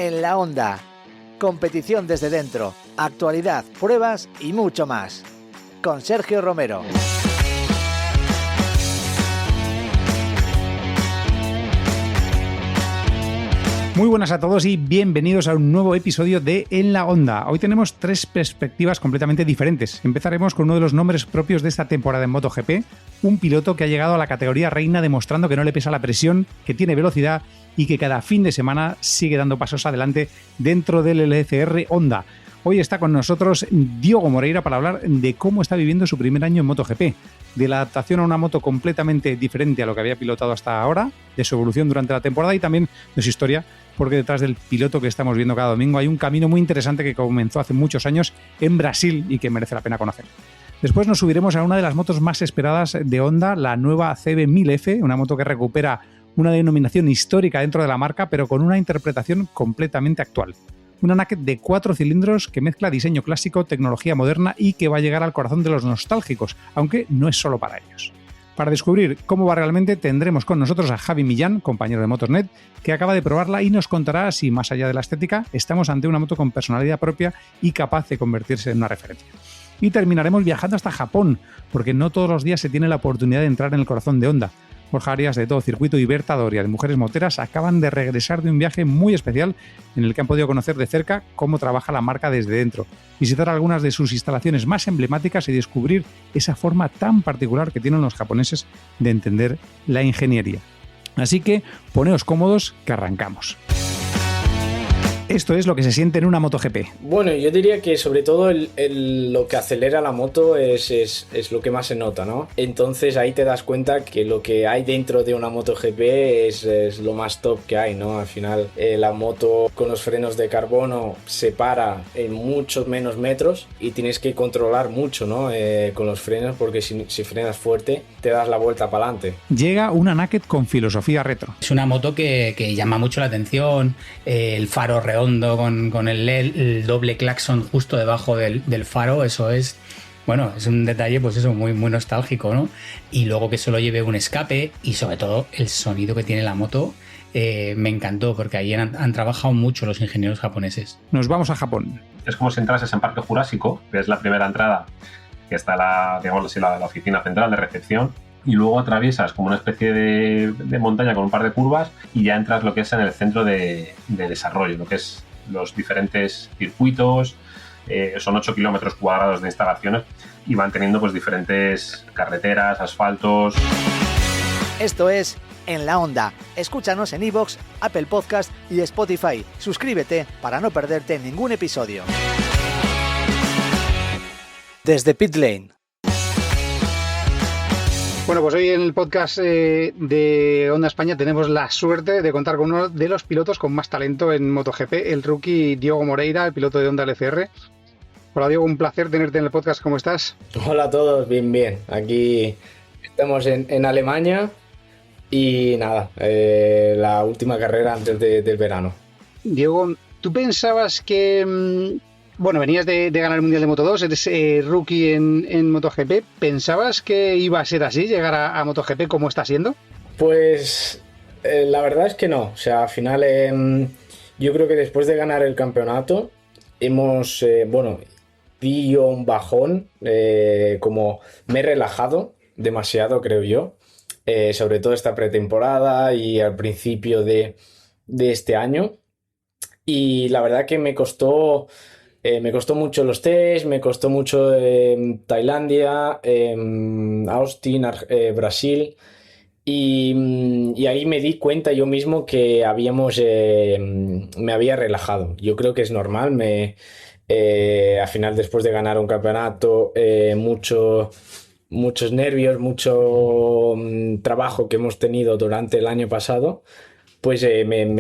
en la Honda. Competición desde dentro, actualidad, pruebas y mucho más. Con Sergio Romero. Muy buenas a todos y bienvenidos a un nuevo episodio de En la Honda. Hoy tenemos tres perspectivas completamente diferentes. Empezaremos con uno de los nombres propios de esta temporada en MotoGP, un piloto que ha llegado a la categoría reina demostrando que no le pesa la presión, que tiene velocidad y que cada fin de semana sigue dando pasos adelante dentro del LCR Honda. Hoy está con nosotros Diogo Moreira para hablar de cómo está viviendo su primer año en MotoGP, de la adaptación a una moto completamente diferente a lo que había pilotado hasta ahora, de su evolución durante la temporada y también de su historia, porque detrás del piloto que estamos viendo cada domingo hay un camino muy interesante que comenzó hace muchos años en Brasil y que merece la pena conocer. Después nos subiremos a una de las motos más esperadas de Honda, la nueva CB1000F, una moto que recupera una denominación histórica dentro de la marca, pero con una interpretación completamente actual. Una naked de 4 cilindros que mezcla diseño clásico, tecnología moderna y que va a llegar al corazón de los nostálgicos, aunque no es solo para ellos. Para descubrir cómo va realmente tendremos con nosotros a Javi Millán, compañero de Motornet, que acaba de probarla y nos contará si, más allá de la estética, estamos ante una moto con personalidad propia y capaz de convertirse en una referencia. Y terminaremos viajando hasta Japón, porque no todos los días se tiene la oportunidad de entrar en el corazón de Honda. Borja Arias de Todo Circuito y Berta Doria de Mujeres Moteras acaban de regresar de un viaje muy especial en el que han podido conocer de cerca cómo trabaja la marca desde dentro, visitar algunas de sus instalaciones más emblemáticas y descubrir esa forma tan particular que tienen los japoneses de entender la ingeniería. Así que poneos cómodos que arrancamos. Esto es lo que se siente en una MotoGP. Bueno, yo diría que sobre todo lo que acelera la moto es lo que más se nota, ¿no? Entonces ahí te das cuenta que lo que hay dentro de una MotoGP es lo más top que hay, ¿no? Al final la moto con los frenos de carbono se para en muchos menos metros y tienes que controlar mucho, ¿no? Con los frenos, porque si frenas fuerte te das la vuelta para adelante. Llega una naked con filosofía retro. Es una moto que llama mucho la atención, el faro redondo con el LED, el doble claxon justo debajo del faro, eso es, bueno, es un detalle pues eso, muy, muy nostálgico, ¿no? Y luego que solo lleve un escape y sobre todo el sonido que tiene la moto, me encantó porque ahí han trabajado mucho los ingenieros japoneses. Nos vamos a Japón. Es como si entrases en Parque Jurásico, que es la primera entrada, que está la oficina central de recepción, y luego atraviesas como una especie de montaña con un par de curvas y ya entras lo que es en el centro de desarrollo, lo que es los diferentes circuitos. Son 8 kilómetros cuadrados de instalaciones y van teniendo pues diferentes carreteras, asfaltos. Esto es En la Honda. Escúchanos en iVoox, Apple Podcast y Spotify. Suscríbete para no perderte ningún episodio. Desde Pit Lane. Bueno, pues hoy en el podcast de Honda España tenemos la suerte de contar con uno de los pilotos con más talento en MotoGP, el rookie Diogo Moreira, el piloto de Honda LCR. Hola Diogo, un placer tenerte en el podcast, ¿cómo estás? Hola a todos, bien. Aquí estamos en Alemania y nada, la última carrera antes del verano. Diogo, ¿tú pensabas que... Bueno, venías de ganar el Mundial de Moto2, eres rookie en MotoGP. ¿Pensabas que iba a ser así, llegar a MotoGP como está siendo? Pues la verdad es que no. O sea, al final yo creo que después de ganar el campeonato di yo un bajón, como me he relajado demasiado, creo yo, sobre todo esta pretemporada y al principio de este año. Y la verdad que me costó mucho los test, me costó mucho Tailandia, Austin, Brasil, y ahí me di cuenta yo mismo que me había relajado. Yo creo que es normal, al final después de ganar un campeonato, muchos nervios, mucho trabajo que hemos tenido durante el año pasado, pues me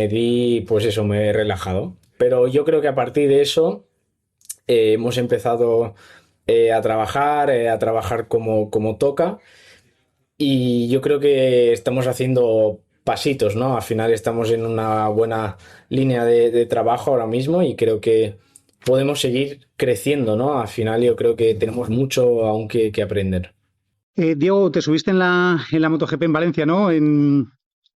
he relajado. Pero yo creo que a partir de eso hemos empezado a trabajar como toca, y yo creo que estamos haciendo pasitos, ¿no? Al final estamos en una buena línea de trabajo ahora mismo y creo que podemos seguir creciendo, ¿no? Al final yo creo que tenemos mucho aún que aprender. Diego, te subiste en la MotoGP en Valencia, ¿no? En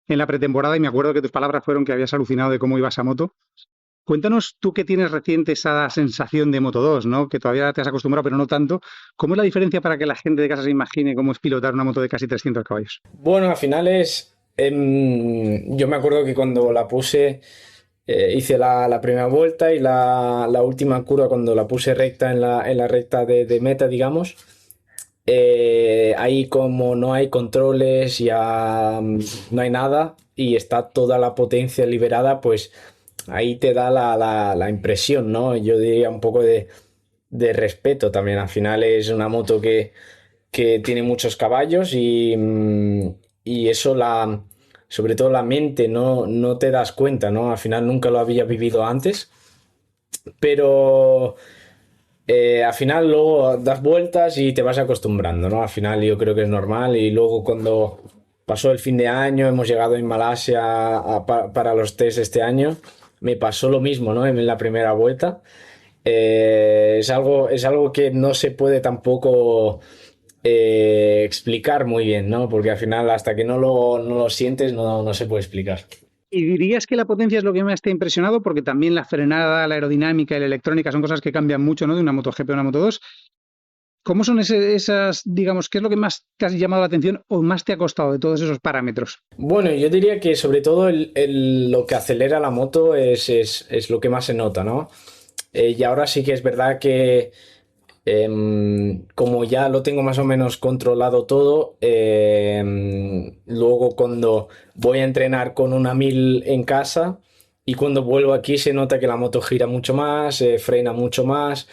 la pretemporada, y me acuerdo que tus palabras fueron que habías alucinado de cómo iba esa moto. Cuéntanos tú que tienes reciente esa sensación de Moto 2, ¿no? Que todavía te has acostumbrado, pero no tanto. ¿Cómo es la diferencia para que la gente de casa se imagine cómo es pilotar una moto de casi 300 caballos? Bueno, al final yo me acuerdo que cuando la puse, hice la primera vuelta y la última curva cuando la puse recta en la recta de meta, digamos. Ahí como no hay controles, ya no hay nada y está toda la potencia liberada, pues ahí te da la impresión, ¿no? Yo diría un poco de respeto también. Al final es una moto que tiene muchos caballos y eso sobre todo la mente no te das cuenta, ¿no? Al final nunca lo había vivido antes, pero al final luego das vueltas y te vas acostumbrando, ¿no? Al final yo creo que es normal y luego cuando pasó el fin de año, hemos llegado en Malasia para los test este año, me pasó lo mismo, ¿no? En la primera vuelta. Es algo que no se puede tampoco explicar muy bien, ¿no? Porque al final hasta que no lo sientes no se puede explicar. ¿Y dirías que la potencia es lo que más te ha impresionado? Porque también la frenada, la aerodinámica y la electrónica son cosas que cambian mucho, ¿no? De una MotoGP a una Moto 2. ¿Cómo son esas, digamos, qué es lo que más te has llamado la atención o más te ha costado de todos esos parámetros? Bueno, yo diría que sobre todo lo que acelera la moto es lo que más se nota, ¿no? Y ahora sí que es verdad que como ya lo tengo más o menos controlado todo, luego cuando voy a entrenar con una 1000 en casa y cuando vuelvo aquí se nota que la moto gira mucho más, frena mucho más,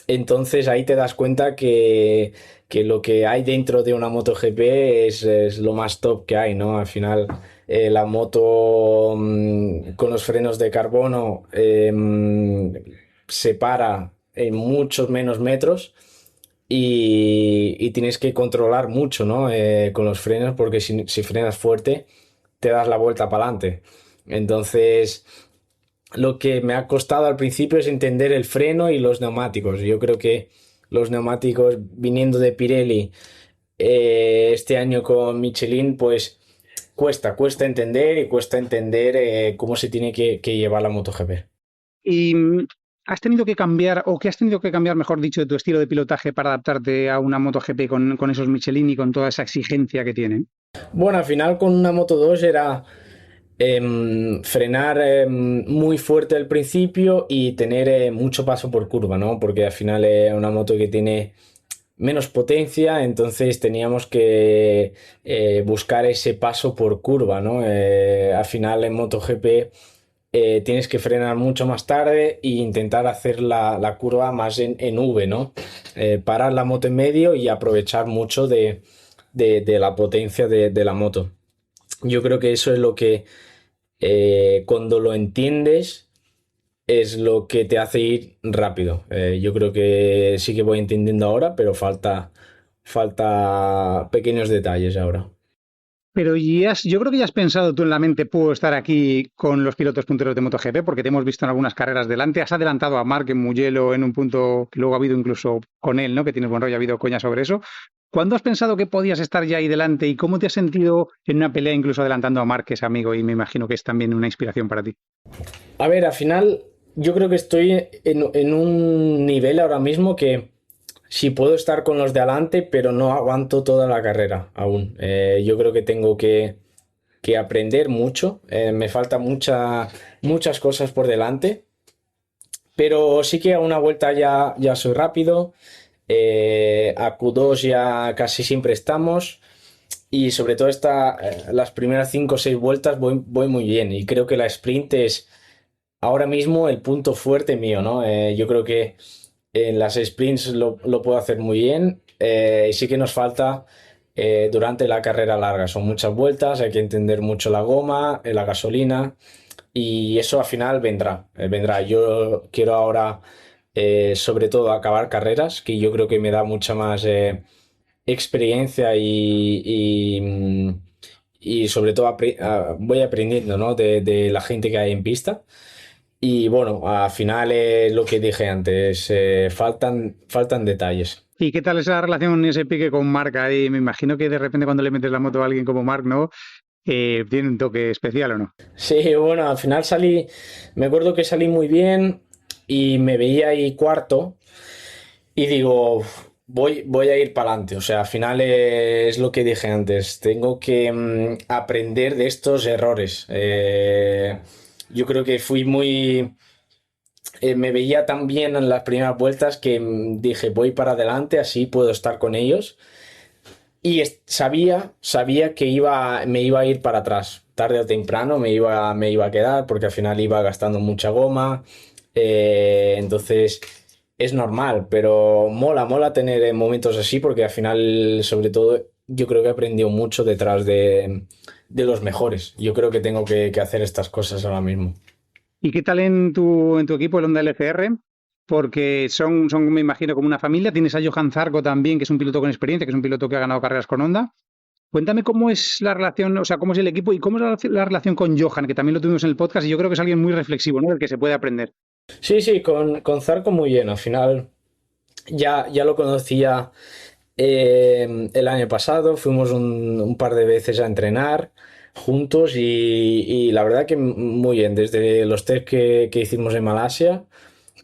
entonces ahí te das cuenta que lo que hay dentro de una MotoGP es lo más top que hay, ¿no? Al final la moto con los frenos de carbono se para en muchos menos metros y tienes que controlar mucho, ¿no? Con los frenos, porque si frenas fuerte te das la vuelta para adelante. Entonces, lo que me ha costado al principio es entender el freno y los neumáticos. Yo creo que los neumáticos viniendo de Pirelli este año con Michelin, pues cuesta entender y cuesta entender cómo se tiene que llevar la MotoGP. ¿Y has tenido que cambiar, o qué has tenido que cambiar, mejor dicho, de tu estilo de pilotaje para adaptarte a una MotoGP con esos Michelin y con toda esa exigencia que tienen? Bueno, al final con una Moto 2 era frenar muy fuerte al principio y tener mucho paso por curva, ¿no? Porque al final es una moto que tiene menos potencia, entonces teníamos que buscar ese paso por curva, ¿no? Al final en MotoGP tienes que frenar mucho más tarde e intentar hacer la curva más en V, ¿no? Parar la moto en medio y aprovechar mucho de la potencia de la moto. Yo creo que eso es lo que cuando lo entiendes es lo que te hace ir rápido. Yo creo que sí que voy entendiendo ahora, pero falta pequeños detalles ahora. Pero yo creo que ya has pensado tú en la mente, puedo estar aquí con los pilotos punteros de MotoGP, porque te hemos visto en algunas carreras delante. Has adelantado a Marc en Mugello en un punto que luego ha habido incluso con él, ¿no? Que tienes buen rollo, ha habido coña sobre eso. ¿Cuándo has pensado que podías estar ya ahí delante y cómo te has sentido en una pelea incluso adelantando a Marc, que es amigo y me imagino que es también una inspiración para ti? A ver, al final yo creo que estoy en un nivel ahora mismo que sí puedo estar con los de adelante, pero no aguanto toda la carrera aún. Yo creo que tengo que aprender mucho. Me faltan muchas cosas por delante, pero sí que a una vuelta ya soy rápido. A Q2 ya casi siempre estamos. Y sobre todo las primeras 5 o 6 vueltas voy muy bien. Y creo que la sprint es ahora mismo el punto fuerte mío, ¿no? Yo creo que en las sprints lo puedo hacer muy bien. Y sí que nos falta durante la carrera larga. Son muchas vueltas, hay que entender mucho la goma, la gasolina. Y eso al final vendrá. Yo quiero ahora, sobre todo, acabar carreras, que yo creo que me da mucha más experiencia y sobre todo voy aprendiendo, ¿no? de la gente que hay en pista. Y bueno, al final es lo que dije antes, faltan detalles. ¿Y qué tal esa relación y ese pique con Marc ahí? Me imagino que de repente cuando le metes la moto a alguien como Marc, ¿no? tiene un toque especial, ¿o no? Sí, bueno, al final me acuerdo que salí muy bien y me veía ahí cuarto y digo, "Uf, voy a ir para adelante". O sea, al final es lo que dije antes, tengo que aprender de estos errores. Yo creo que fui me veía tan bien en las primeras vueltas que dije, voy para adelante, así puedo estar con ellos. Y sabía que me iba a ir para atrás. Tarde o temprano me iba a quedar porque al final iba gastando mucha goma. Entonces es normal, pero mola tener momentos así porque al final, sobre todo, yo creo que he aprendido mucho detrás de los mejores. Yo creo que tengo que hacer estas cosas ahora mismo. ¿Y qué tal en tu equipo, el Honda LCR? Porque son, me imagino, como una familia. Tienes a Johan Zarco también, que es un piloto con experiencia, que es un piloto que ha ganado carreras con Honda. Cuéntame cómo es la relación, o sea, cómo es el equipo y cómo es la relación con Johan, que también lo tuvimos en el podcast y yo creo que es alguien muy reflexivo, ¿no? Del que se puede aprender. Sí, con Zarco muy bien. Al final ya lo conocía el año pasado, fuimos un par de veces a entrenar juntos y la verdad que muy bien. Desde los test que hicimos en Malasia,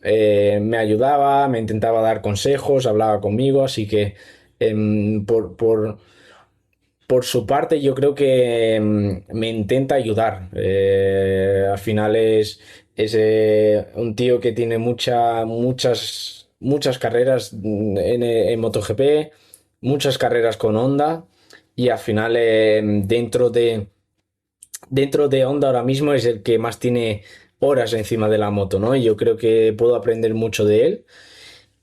me ayudaba, me intentaba dar consejos, hablaba conmigo, así que por su parte yo creo que me intenta ayudar. Al final es un tío que tiene muchas carreras en MotoGP, muchas carreras con Honda y al final dentro de Honda ahora mismo es el que más tiene horas encima de la moto, ¿no? Y yo creo que puedo aprender mucho de él.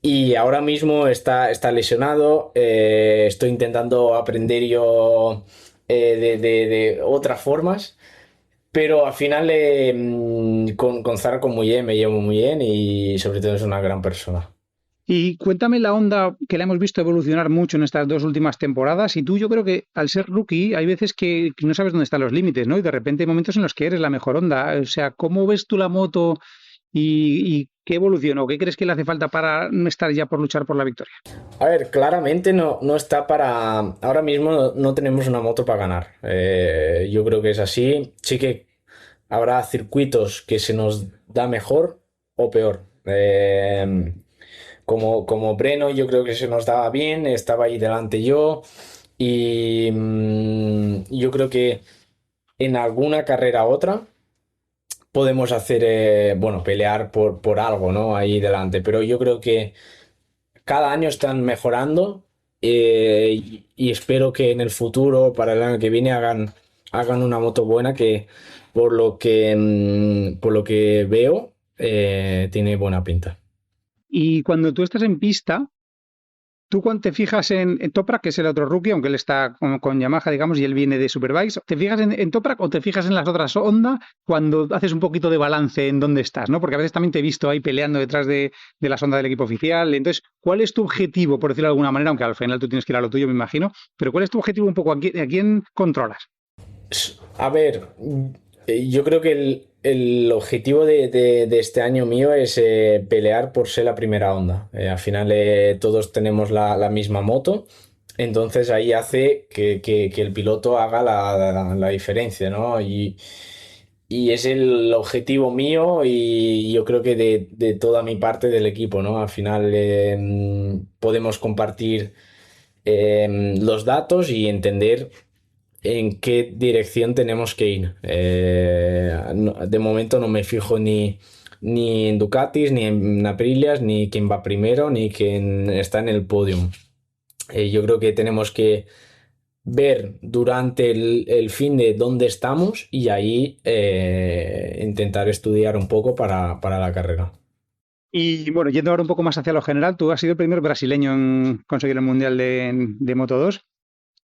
Y ahora mismo está lesionado. Estoy intentando aprender yo de otras formas. Pero al final con Zarco muy bien, me llevo muy bien y sobre todo es una gran persona. Y cuéntame la Honda que la hemos visto evolucionar mucho en estas dos últimas temporadas. Y tú, yo creo que al ser rookie, hay veces que no sabes dónde están los límites, ¿no? Y de repente hay momentos en los que eres la mejor Honda. O sea, ¿cómo ves tú la moto y qué evolución o qué crees que le hace falta para no estar ya por luchar por la victoria? A ver, claramente no está para... Ahora mismo no tenemos una moto para ganar. Yo creo que es así. Sí que habrá circuitos que se nos da mejor o peor. Como Breno, yo creo que se nos daba bien, estaba ahí delante yo. Y yo creo que en alguna carrera otra podemos hacer, bueno, pelear por algo, ¿no? Ahí delante. Pero yo creo que cada año están mejorando y espero que en el futuro, para el año que viene, hagan una moto buena que por lo que veo, tiene buena pinta. Y cuando tú estás en pista, tú cuando te fijas en Toprak, que es el otro rookie, aunque él está con Yamaha, digamos, y él viene de Superbikes, ¿te fijas en Toprak o te fijas en las otras Honda cuando haces un poquito de balance en dónde estás, ¿no? Porque a veces también te he visto ahí peleando detrás de las Honda del equipo oficial. Entonces, ¿cuál es tu objetivo, por decirlo de alguna manera? Aunque al final tú tienes que ir a lo tuyo, me imagino, pero ¿cuál es tu objetivo un poco? ¿A quién controlas? A ver, yo creo que el objetivo de este año mío es pelear por ser la primera Honda. Al final todos tenemos la misma moto, entonces ahí hace que el piloto haga la diferencia, ¿no? Y es el objetivo mío y yo creo que de toda mi parte del equipo, ¿no? Al final podemos compartir los datos y entender en qué dirección tenemos que ir. De momento no me fijo ni en Ducatis, ni en Aprilias, ni quién va primero, ni quién está en el podium. Yo creo que tenemos que ver durante el fin de dónde estamos y ahí intentar estudiar un poco para la carrera. Y bueno, yendo ahora un poco más hacia lo general, tú has sido el primer brasileño en conseguir el Mundial de Moto 2.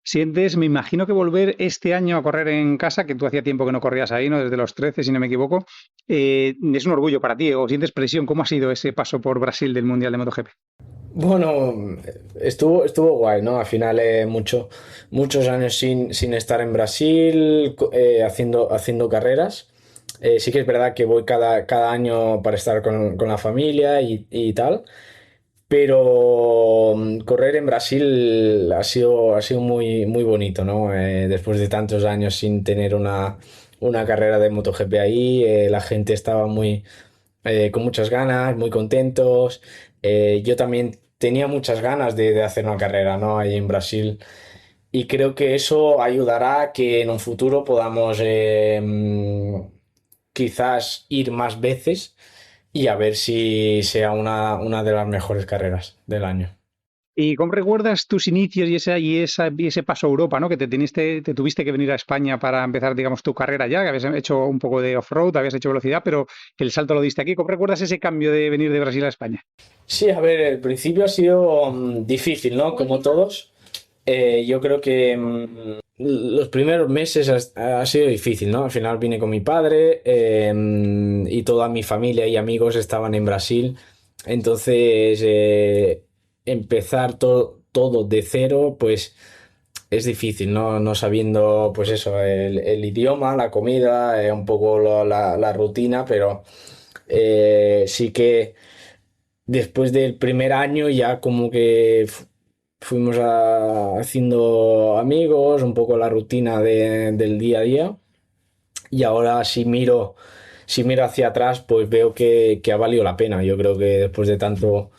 ¿Sientes, me imagino que volver este año a correr en casa, que tú hacía tiempo que no corrías ahí, ¿no? Desde los 13, si no me equivoco, es un orgullo para ti, o sientes presión? ¿Cómo ha sido ese paso por Brasil del Mundial de MotoGP? Bueno, estuvo guay, ¿no? Al final muchos años sin estar en Brasil haciendo carreras. Sí que es verdad que voy cada año para estar con la familia y tal. Pero correr en Brasil ha sido muy, muy bonito, ¿no? Después de tantos años sin tener una carrera de MotoGP ahí, la gente estaba con muchas ganas, muy contentos. Yo también tenía muchas ganas de hacer una carrera, ¿no? Ahí en Brasil. Y creo que eso ayudará a que en un futuro podamos quizás ir más veces y a ver si sea una de las mejores carreras del año. ¿Y cómo recuerdas tus inicios y ese paso a Europa, ¿no? Que te tuviste que venir a España para empezar, digamos, tu carrera ya, que habías hecho un poco de off-road, habías hecho velocidad, pero que el salto lo diste aquí. ¿Cómo recuerdas ese cambio de venir de Brasil a España? Sí, a ver, el principio ha sido difícil, ¿no? Como todos. Yo creo que los primeros meses ha sido difícil, ¿no? Al final vine con mi padre y toda mi familia y amigos estaban en Brasil. Entonces, empezar todo de cero, pues es difícil, ¿no? No sabiendo, pues eso, el idioma, la comida, un poco la rutina, pero sí que después del primer año ya como que fuimos haciendo amigos, un poco la rutina del día a día. Y ahora si miro hacia atrás, pues veo que ha valido la pena. Yo creo que después de tanto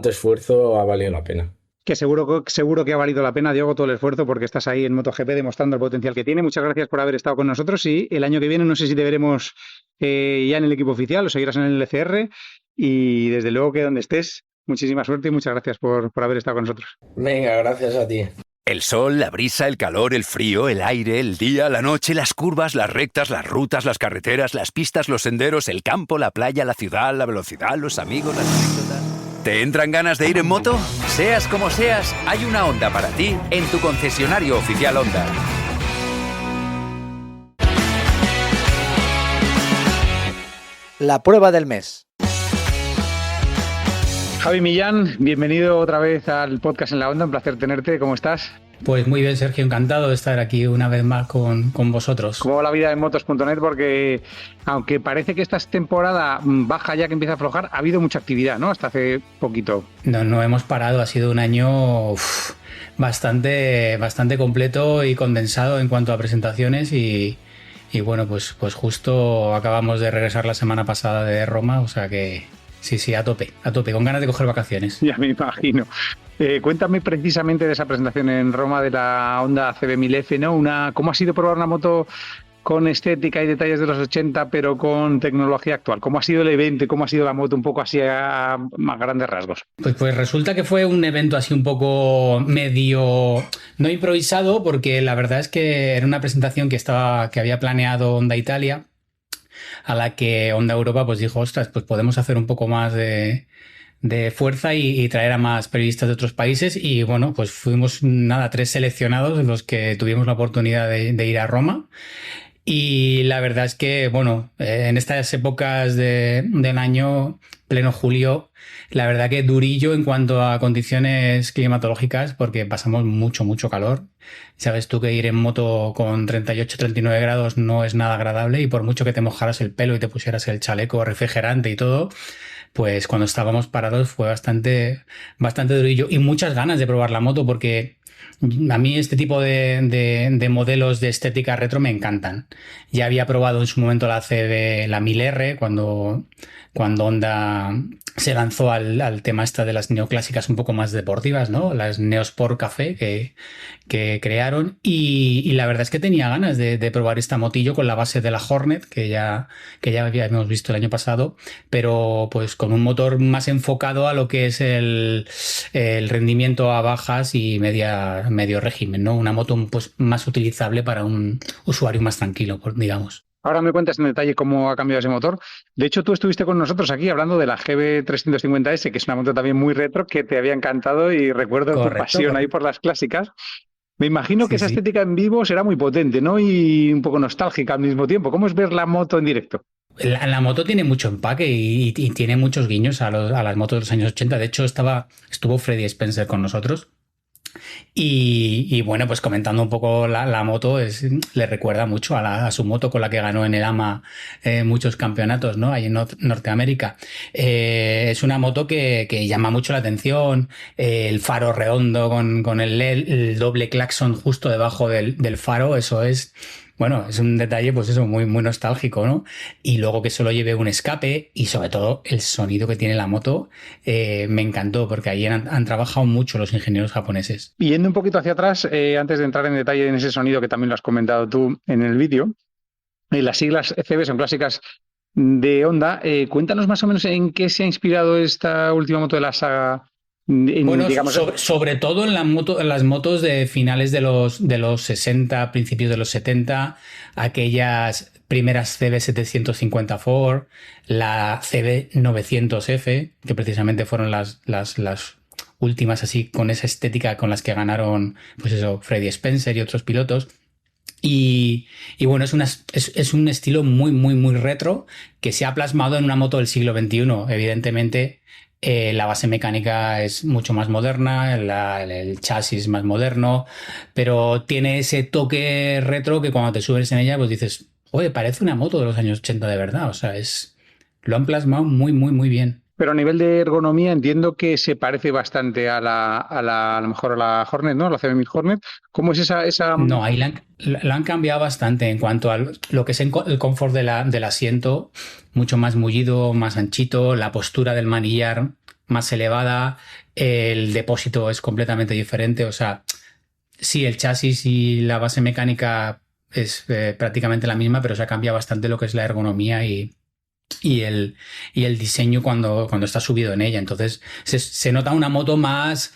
esfuerzo ha valido la pena. Que seguro que ha valido la pena, Diego, todo el esfuerzo porque estás ahí en MotoGP demostrando el potencial que tiene. Muchas gracias por haber estado con nosotros y el año que viene no sé si te veremos ya en el equipo oficial o seguirás en el LCR y desde luego que donde estés, muchísima suerte y muchas gracias por haber estado con nosotros. Venga, gracias a ti. El sol, la brisa, el calor, el frío, el aire, el día, la noche, las curvas, las rectas, las rutas, las carreteras, las pistas, los senderos, el campo, la playa, la ciudad, la velocidad, los amigos, las anécdotas. ¿Te entran ganas de ir en moto? Seas como seas, hay una Honda para ti en tu concesionario oficial Honda. La prueba del mes. Javi Millán, bienvenido otra vez al podcast En la Onda, un placer tenerte, ¿cómo estás? Pues muy bien, Sergio, encantado de estar aquí una vez más con vosotros. ¿Cómo va la vida en motos.net? Porque aunque parece que esta temporada baja ya que empieza a aflojar, ha habido mucha actividad, ¿no? Hasta hace poquito. No hemos parado, ha sido un año bastante completo y condensado en cuanto a presentaciones y bueno, pues justo acabamos de regresar la semana pasada de Roma, o sea que sí, a tope, con ganas de coger vacaciones. Ya me imagino. Cuéntame precisamente de esa presentación en Roma de la Honda CB1000F, ¿no? ¿Cómo ha sido probar una moto con estética y detalles de los 80, pero con tecnología actual? ¿Cómo ha sido el evento y cómo ha sido la moto un poco así a más grandes rasgos? Pues resulta que fue un evento así un poco medio, no improvisado, porque la verdad es que era una presentación que había planeado Honda Italia, a la que Honda Europa pues dijo, ostras, pues podemos hacer un poco más de fuerza y traer a más periodistas de otros países y bueno, pues fuimos 3 seleccionados en los que tuvimos la oportunidad de ir a Roma y la verdad es que bueno, en estas épocas del año, pleno julio, la verdad que durillo en cuanto a condiciones climatológicas porque pasamos mucho calor. Sabes tú que ir en moto con 38-39 grados no es nada agradable y por mucho que te mojaras el pelo y te pusieras el chaleco refrigerante y todo, pues cuando estábamos parados fue bastante durillo y muchas ganas de probar la moto porque a mí este tipo de modelos de estética retro me encantan. Ya había probado en su momento la CB, la 1000R, cuando Honda se lanzó al tema de las neoclásicas un poco más deportivas, ¿no? Las Neosport Café que crearon y la verdad es que tenía ganas de probar esta motillo con la base de la Hornet que ya habíamos visto el año pasado, pero pues con un motor más enfocado a lo que es el rendimiento a bajas y medio régimen, ¿no? Una moto pues más utilizable para un usuario más tranquilo, digamos. Ahora me cuentas en detalle cómo ha cambiado ese motor. De hecho, tú estuviste con nosotros aquí hablando de la GB350S, que es una moto también muy retro, que te había encantado y recuerdo tu pasión ahí por las clásicas. Me imagino que esa estética en vivo será muy potente, ¿no? Y un poco nostálgica al mismo tiempo. ¿Cómo es ver la moto en directo? La moto tiene mucho empaque y tiene muchos guiños a las motos de los años 80. De hecho, estuvo Freddy Spencer con nosotros Y bueno, pues comentando un poco la moto, le recuerda mucho a su moto con la que ganó en el AMA muchos campeonatos, ¿no? Ahí en Norteamérica. Es una moto que llama mucho la atención, el faro redondo con el doble claxon justo debajo del faro, eso es... Bueno, es un detalle, pues eso, muy, muy nostálgico, ¿no? Y luego que solo lleve un escape y sobre todo el sonido que tiene la moto, me encantó porque ahí han trabajado mucho los ingenieros japoneses. Y yendo un poquito hacia atrás, antes de entrar en detalle en ese sonido que también lo has comentado tú en el vídeo, las siglas ECB son clásicas de Honda. Cuéntanos más o menos en qué se ha inspirado esta última moto de la saga. Bueno, Digamos, sobre todo en las motos de finales de los 60, principios de los 70, aquellas primeras CB750 la CB900F, que precisamente fueron las últimas así con esa estética con las que ganaron, pues eso, Freddie Spencer y otros pilotos. Y bueno, es un estilo muy, muy, muy retro que se ha plasmado en una moto del siglo XXI. Evidentemente, la base mecánica es mucho más moderna, el chasis más moderno, pero tiene ese toque retro que cuando te subes en ella, pues dices, oye, parece una moto de los años 80 de verdad. O sea, lo han plasmado muy, muy, muy bien. Pero a nivel de ergonomía entiendo que se parece bastante a lo mejor a la Hornet, ¿no? A la CB1000 Hornet. ¿Cómo es esa...? No, ahí la han cambiado bastante en cuanto a lo que es el confort del asiento, mucho más mullido, más anchito, la postura del manillar más elevada, el depósito es completamente diferente, o sea, sí, el chasis y la base mecánica es prácticamente la misma, pero se ha cambiado bastante lo que es la ergonomía y el diseño cuando está subido en ella. Entonces se nota una moto más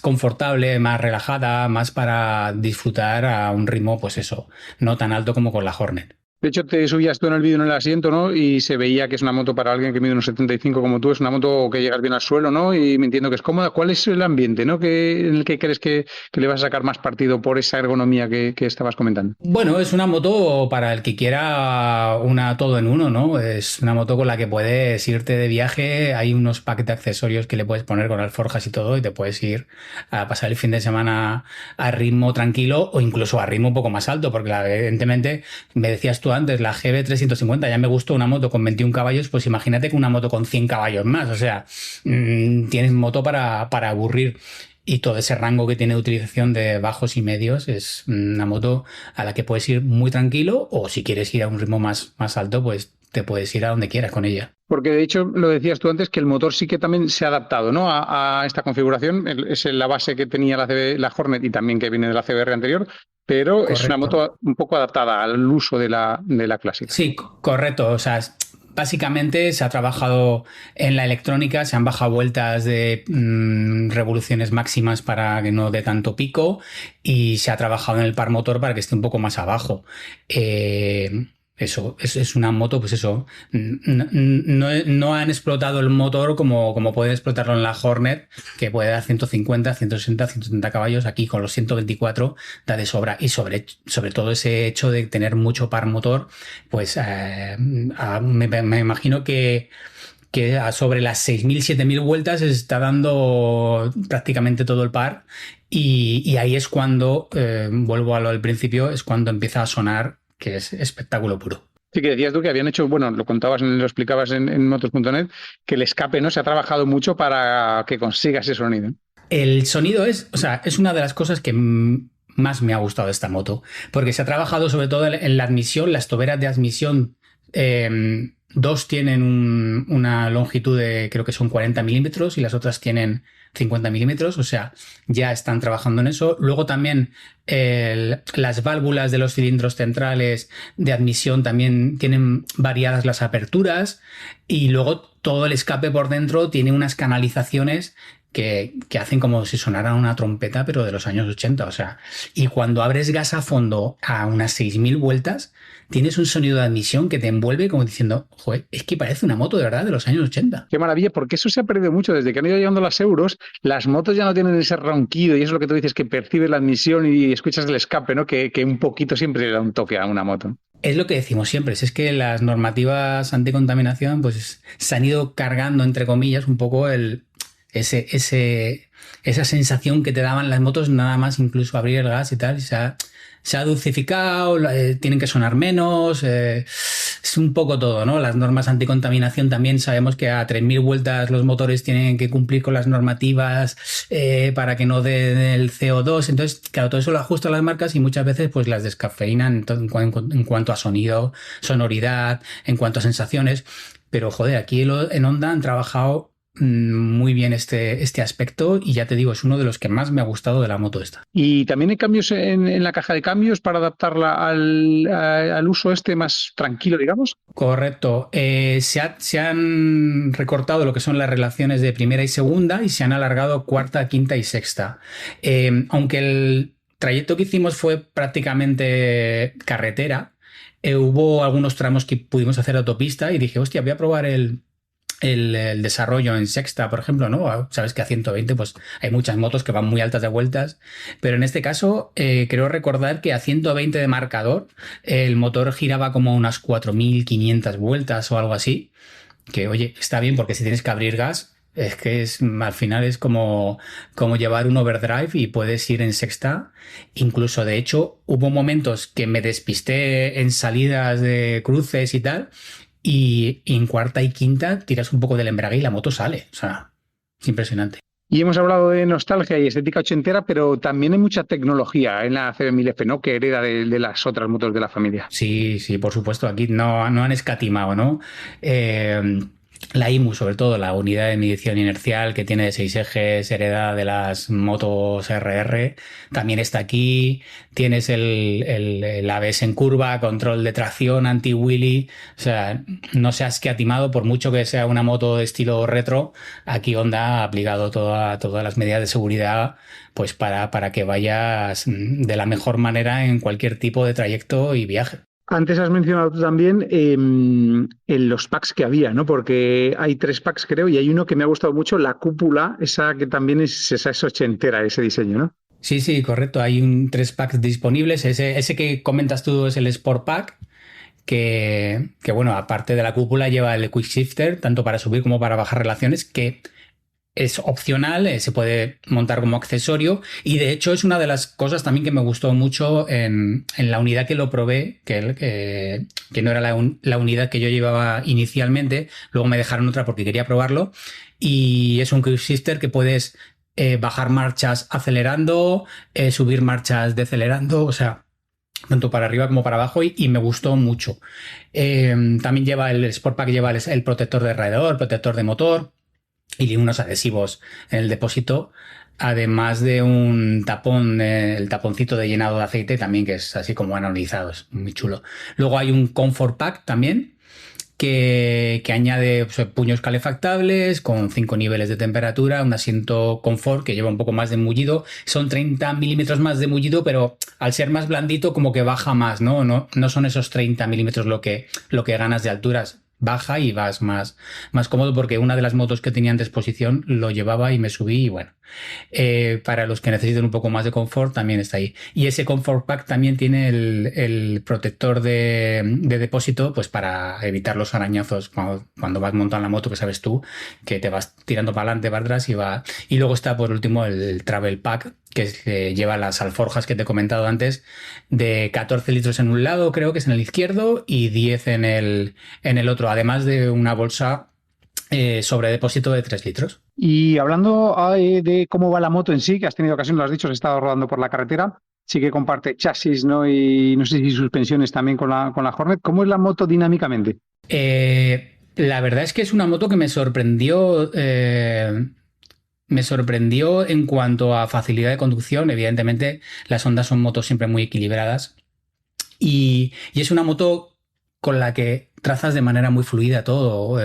confortable, más relajada, más para disfrutar a un ritmo, pues eso, no tan alto como con la Hornet. De hecho, te subías tú en el vídeo en el asiento, ¿no? Y se veía que es una moto para alguien que mide unos 75 como tú, es una moto que llegas bien al suelo, ¿no? Y me entiendo que es cómoda. ¿Cuál es el ambiente, ¿no? En el que crees que le vas a sacar más partido por esa ergonomía que estabas comentando? Bueno, es una moto para el que quiera una todo en uno, ¿no? Es una moto con la que puedes irte de viaje, hay unos packs de accesorios que le puedes poner con alforjas y todo y te puedes ir a pasar el fin de semana a ritmo tranquilo o incluso a ritmo un poco más alto, porque evidentemente, me decías tú antes, la GB350, ya me gustó una moto con 21 caballos, pues imagínate que una moto con 100 caballos más, o sea, tienes moto para aburrir. Y todo ese rango que tiene de utilización de bajos y medios es una moto a la que puedes ir muy tranquilo o si quieres ir a un ritmo más alto, pues te puedes ir a donde quieras con ella. Porque de hecho lo decías tú antes que el motor sí que también se ha adaptado, ¿no? a esta configuración. Es la base que tenía la Hornet y también que viene de la CBR anterior, pero correcto. Es una moto un poco adaptada al uso de la clásica. Sí, correcto. O sea, básicamente se ha trabajado en la electrónica, se han bajado vueltas de revoluciones máximas para que no dé tanto pico y se ha trabajado en el par motor para que esté un poco más abajo. Eso, es una moto, pues eso, no han explotado el motor como pueden explotarlo en la Hornet, que puede dar 150, 160, 170 caballos. Aquí con los 124 da de sobra y sobre todo ese hecho de tener mucho par motor, pues me imagino que a sobre las 6.000, 7.000 vueltas está dando prácticamente todo el par y ahí es cuando, vuelvo a lo del principio, es cuando empieza a sonar que es espectáculo puro. Sí, que decías tú que habían hecho, bueno, lo explicabas en motos.net, que el escape, ¿no? Se ha trabajado mucho para que consiga ese sonido. El sonido es una de las cosas que más me ha gustado de esta moto, porque se ha trabajado sobre todo en la admisión, las toberas de admisión, dos tienen una longitud de, creo que son 40 milímetros y las otras tienen 50 milímetros, o sea, ya están trabajando en eso. Luego también las válvulas de los cilindros centrales de admisión también tienen variadas las aperturas y luego todo el escape por dentro tiene unas canalizaciones que hacen como si sonara una trompeta, pero de los años 80, o sea, y cuando abres gas a fondo a unas 6.000 vueltas, tienes un sonido de admisión que te envuelve como diciendo, joder, es que parece una moto de verdad de los años 80. Qué maravilla, porque eso se ha perdido mucho. Desde que han ido llegando las euros, las motos ya no tienen ese ronquido y eso es lo que tú dices, que percibes la admisión y escuchas el escape, ¿no? Que un poquito siempre le da un toque a una moto. Es lo que decimos siempre, es que las normativas anticontaminación pues se han ido cargando, entre comillas, un poco esa sensación que te daban las motos nada más incluso abrir el gas y tal. Se ha dulcificado, tienen que sonar menos, es un poco todo, ¿no? Las normas anticontaminación también sabemos que a 3.000 vueltas los motores tienen que cumplir con las normativas para que no den el CO2. Entonces, claro, todo eso lo ajustan las marcas y muchas veces pues las descafeinan en cuanto a sonido, sonoridad, en cuanto a sensaciones. Pero, joder, aquí en Honda han trabajado muy bien este aspecto y ya te digo, es uno de los que más me ha gustado de la moto esta. Y también hay cambios en la caja de cambios para adaptarla al uso más tranquilo, digamos. Correcto. Se han recortado lo que son las relaciones de primera y segunda y se han alargado cuarta, quinta y sexta. Aunque el trayecto que hicimos fue prácticamente carretera, hubo algunos tramos que pudimos hacer autopista y dije, hostia, voy a probar el desarrollo en sexta, por ejemplo, ¿no? Sabes que a 120 pues hay muchas motos que van muy altas de vueltas, pero en este caso creo recordar que a 120 de marcador el motor giraba como unas 4.500 vueltas o algo así, que oye, está bien porque si tienes que abrir gas, es que al final es como llevar un overdrive y puedes ir en sexta. Incluso, de hecho, hubo momentos que me despisté en salidas de cruces y tal, y en cuarta y quinta tiras un poco del embrague y la moto sale. O sea, es impresionante. Y hemos hablado de nostalgia y estética ochentera, pero también hay mucha tecnología en la CB1000F, ¿no? Que hereda de las otras motos de la familia. Sí, por supuesto. Aquí no han escatimado, ¿no? La IMU, sobre todo, la unidad de medición inercial que tiene de 6 ejes, heredada de las motos RR, también está aquí. Tienes el ABS en curva, control de tracción, anti-wheelie. O sea, no se ha escatimado, por mucho que sea una moto de estilo retro. Aquí Honda ha aplicado todas las medidas de seguridad pues para que vayas de la mejor manera en cualquier tipo de trayecto y viaje. Antes has mencionado tú también en los packs que había, ¿no? Porque hay 3 packs, creo, y hay uno que me ha gustado mucho, la cúpula, esa que también es ochentera, ese diseño, ¿no? Sí, correcto. Hay 3 packs disponibles. Ese que comentas tú es el Sport Pack, que bueno, aparte de la cúpula lleva el Quick Shifter, tanto para subir como para bajar relaciones, que es opcional, se puede montar como accesorio y de hecho es una de las cosas también que me gustó mucho en la unidad que lo probé, que no era la unidad que yo llevaba inicialmente, luego me dejaron otra porque quería probarlo y es un quick shifter que puedes bajar marchas acelerando, subir marchas decelerando, o sea, tanto para arriba como para abajo y me gustó mucho. También lleva el Sport Pack, lleva el protector de radiador, protector de motor y unos adhesivos en el depósito, además de un tapón, el taponcito de llenado de aceite también, que es así como anodizado, es muy chulo. Luego hay un Comfort Pack también, que añade puños calefactables con 5 niveles de temperatura, un asiento confort que lleva un poco más de mullido, son 30 milímetros más de mullido, pero al ser más blandito como que baja más, no son esos 30 milímetros lo que ganas de alturas. Baja y vas más cómodo, porque una de las motos que tenía en disposición lo llevaba y me subí y bueno, para los que necesiten un poco más de confort también está ahí. Y ese Comfort Pack también tiene el protector de depósito, pues para evitar los arañazos cuando vas montando la moto, que sabes tú que te vas tirando para adelante, para atrás y luego está por último el Travel Pack, que lleva las alforjas que te he comentado antes, de 14 litros en un lado, creo que es en el izquierdo, y 10 en el otro, además de una bolsa sobre depósito de 3 litros. Y hablando de cómo va la moto en sí, que has tenido ocasión, lo has dicho, has estado rodando por la carretera, sí que comparte chasis, ¿no? Y no sé si suspensiones también con la Hornet. ¿Cómo es la moto dinámicamente? La verdad es que es una moto que me sorprendió. Me sorprendió en cuanto a facilidad de conducción. Evidentemente, las Honda son motos siempre muy equilibradas. Y es una moto con la que trazas de manera muy fluida todo.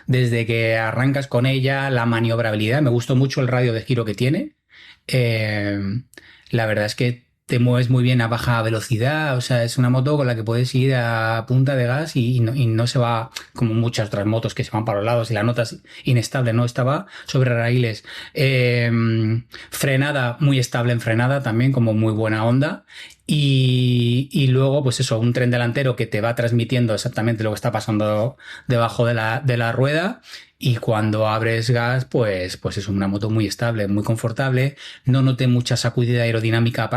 Desde que arrancas con ella, la maniobrabilidad. Me gustó mucho el radio de giro que tiene. La verdad es que te mueves muy bien a baja velocidad, o sea, es una moto con la que puedes ir a punta de gas y no se va como muchas otras motos que se van para los lados y la notas inestable, no, estaba sobre raíles. Frenada, muy estable en frenada también, como muy buena Honda. Y luego, pues eso, un tren delantero que te va transmitiendo exactamente lo que está pasando debajo de la rueda. Y cuando abres gas, pues es una moto muy estable, muy confortable. No noté mucha sacudida aerodinámica,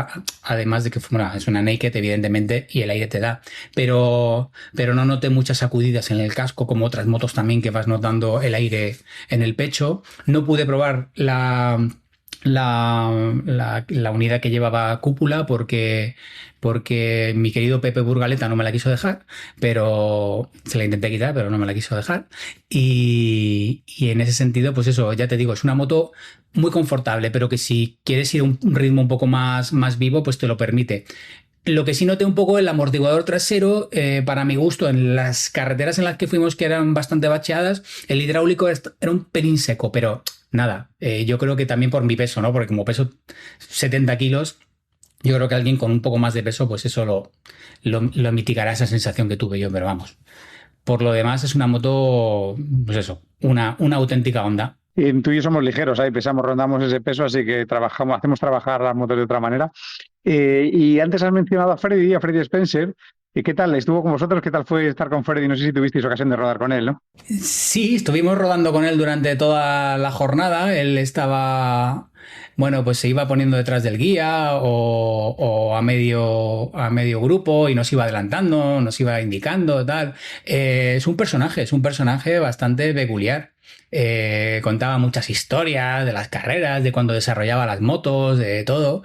además de que bueno, es una naked, evidentemente, y el aire te da. Pero no noté muchas sacudidas en el casco, como otras motos también que vas notando el aire en el pecho. No pude probar la unidad que llevaba cúpula porque mi querido Pepe Burgaleta no me la quiso dejar, pero se la intenté quitar, pero no me la quiso dejar. Y en ese sentido, pues eso, ya te digo, es una moto muy confortable, pero que si quieres ir a un ritmo un poco más vivo, pues te lo permite. Lo que sí noté un poco el amortiguador trasero, para mi gusto, en las carreteras en las que fuimos que eran bastante bacheadas, el hidráulico era un pelín seco, pero nada, yo creo que también por mi peso, ¿no? Porque como peso 70 kilos, yo creo que alguien con un poco más de peso, pues eso lo mitigará esa sensación que tuve yo, pero vamos. Por lo demás, es una moto, pues eso, una auténtica Honda. Y tú y yo somos ligeros, ahí pesamos, rondamos ese peso, así que hacemos trabajar las motos de otra manera. Y antes has mencionado a Freddy Spencer. ¿Y qué tal? ¿Estuvo con vosotros? ¿Qué tal fue estar con Freddy? No sé si tuvisteis ocasión de rodar con él, ¿no? Sí, estuvimos rodando con él durante toda la jornada. Él estaba, bueno, pues se iba poniendo detrás del guía o a medio grupo y nos iba adelantando, nos iba indicando, tal. Es un personaje bastante peculiar. Contaba muchas historias de las carreras, de cuando desarrollaba las motos, de todo.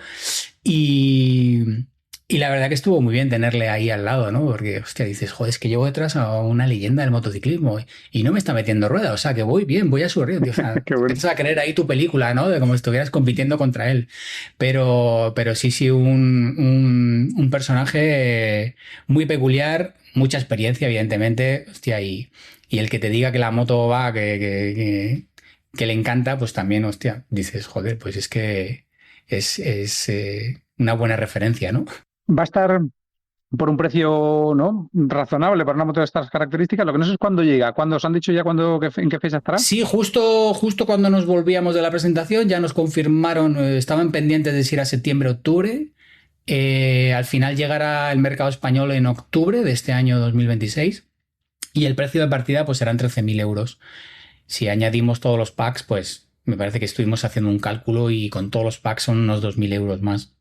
Y la verdad que estuvo muy bien tenerle ahí al lado, ¿no? Porque, hostia, dices, joder, es que llevo detrás a una leyenda del motociclismo y no me está metiendo rueda, o sea, que voy bien, voy a su ritmo. O sea, Qué bueno. empiezas a creer ahí tu película, ¿no? De como si estuvieras compitiendo contra él. Pero sí, un personaje muy peculiar, mucha experiencia, evidentemente, hostia, y el que te diga que la moto va, que le encanta, pues también, hostia, dices, joder, pues es que es una buena referencia, ¿no? Va a estar por un precio, ¿no?, razonable para una moto de estas características. Lo que no sé es cuándo llega. ¿Cuándo os han dicho ya en qué fecha estará? Sí, justo cuando nos volvíamos de la presentación ya nos confirmaron, estaban pendientes de si era septiembre o octubre. Al final llegará el mercado español en octubre de este año 2026 y el precio de partida pues serán 13.000 euros. Si añadimos todos los packs, pues me parece que estuvimos haciendo un cálculo y con todos los packs son unos 2.000 euros más.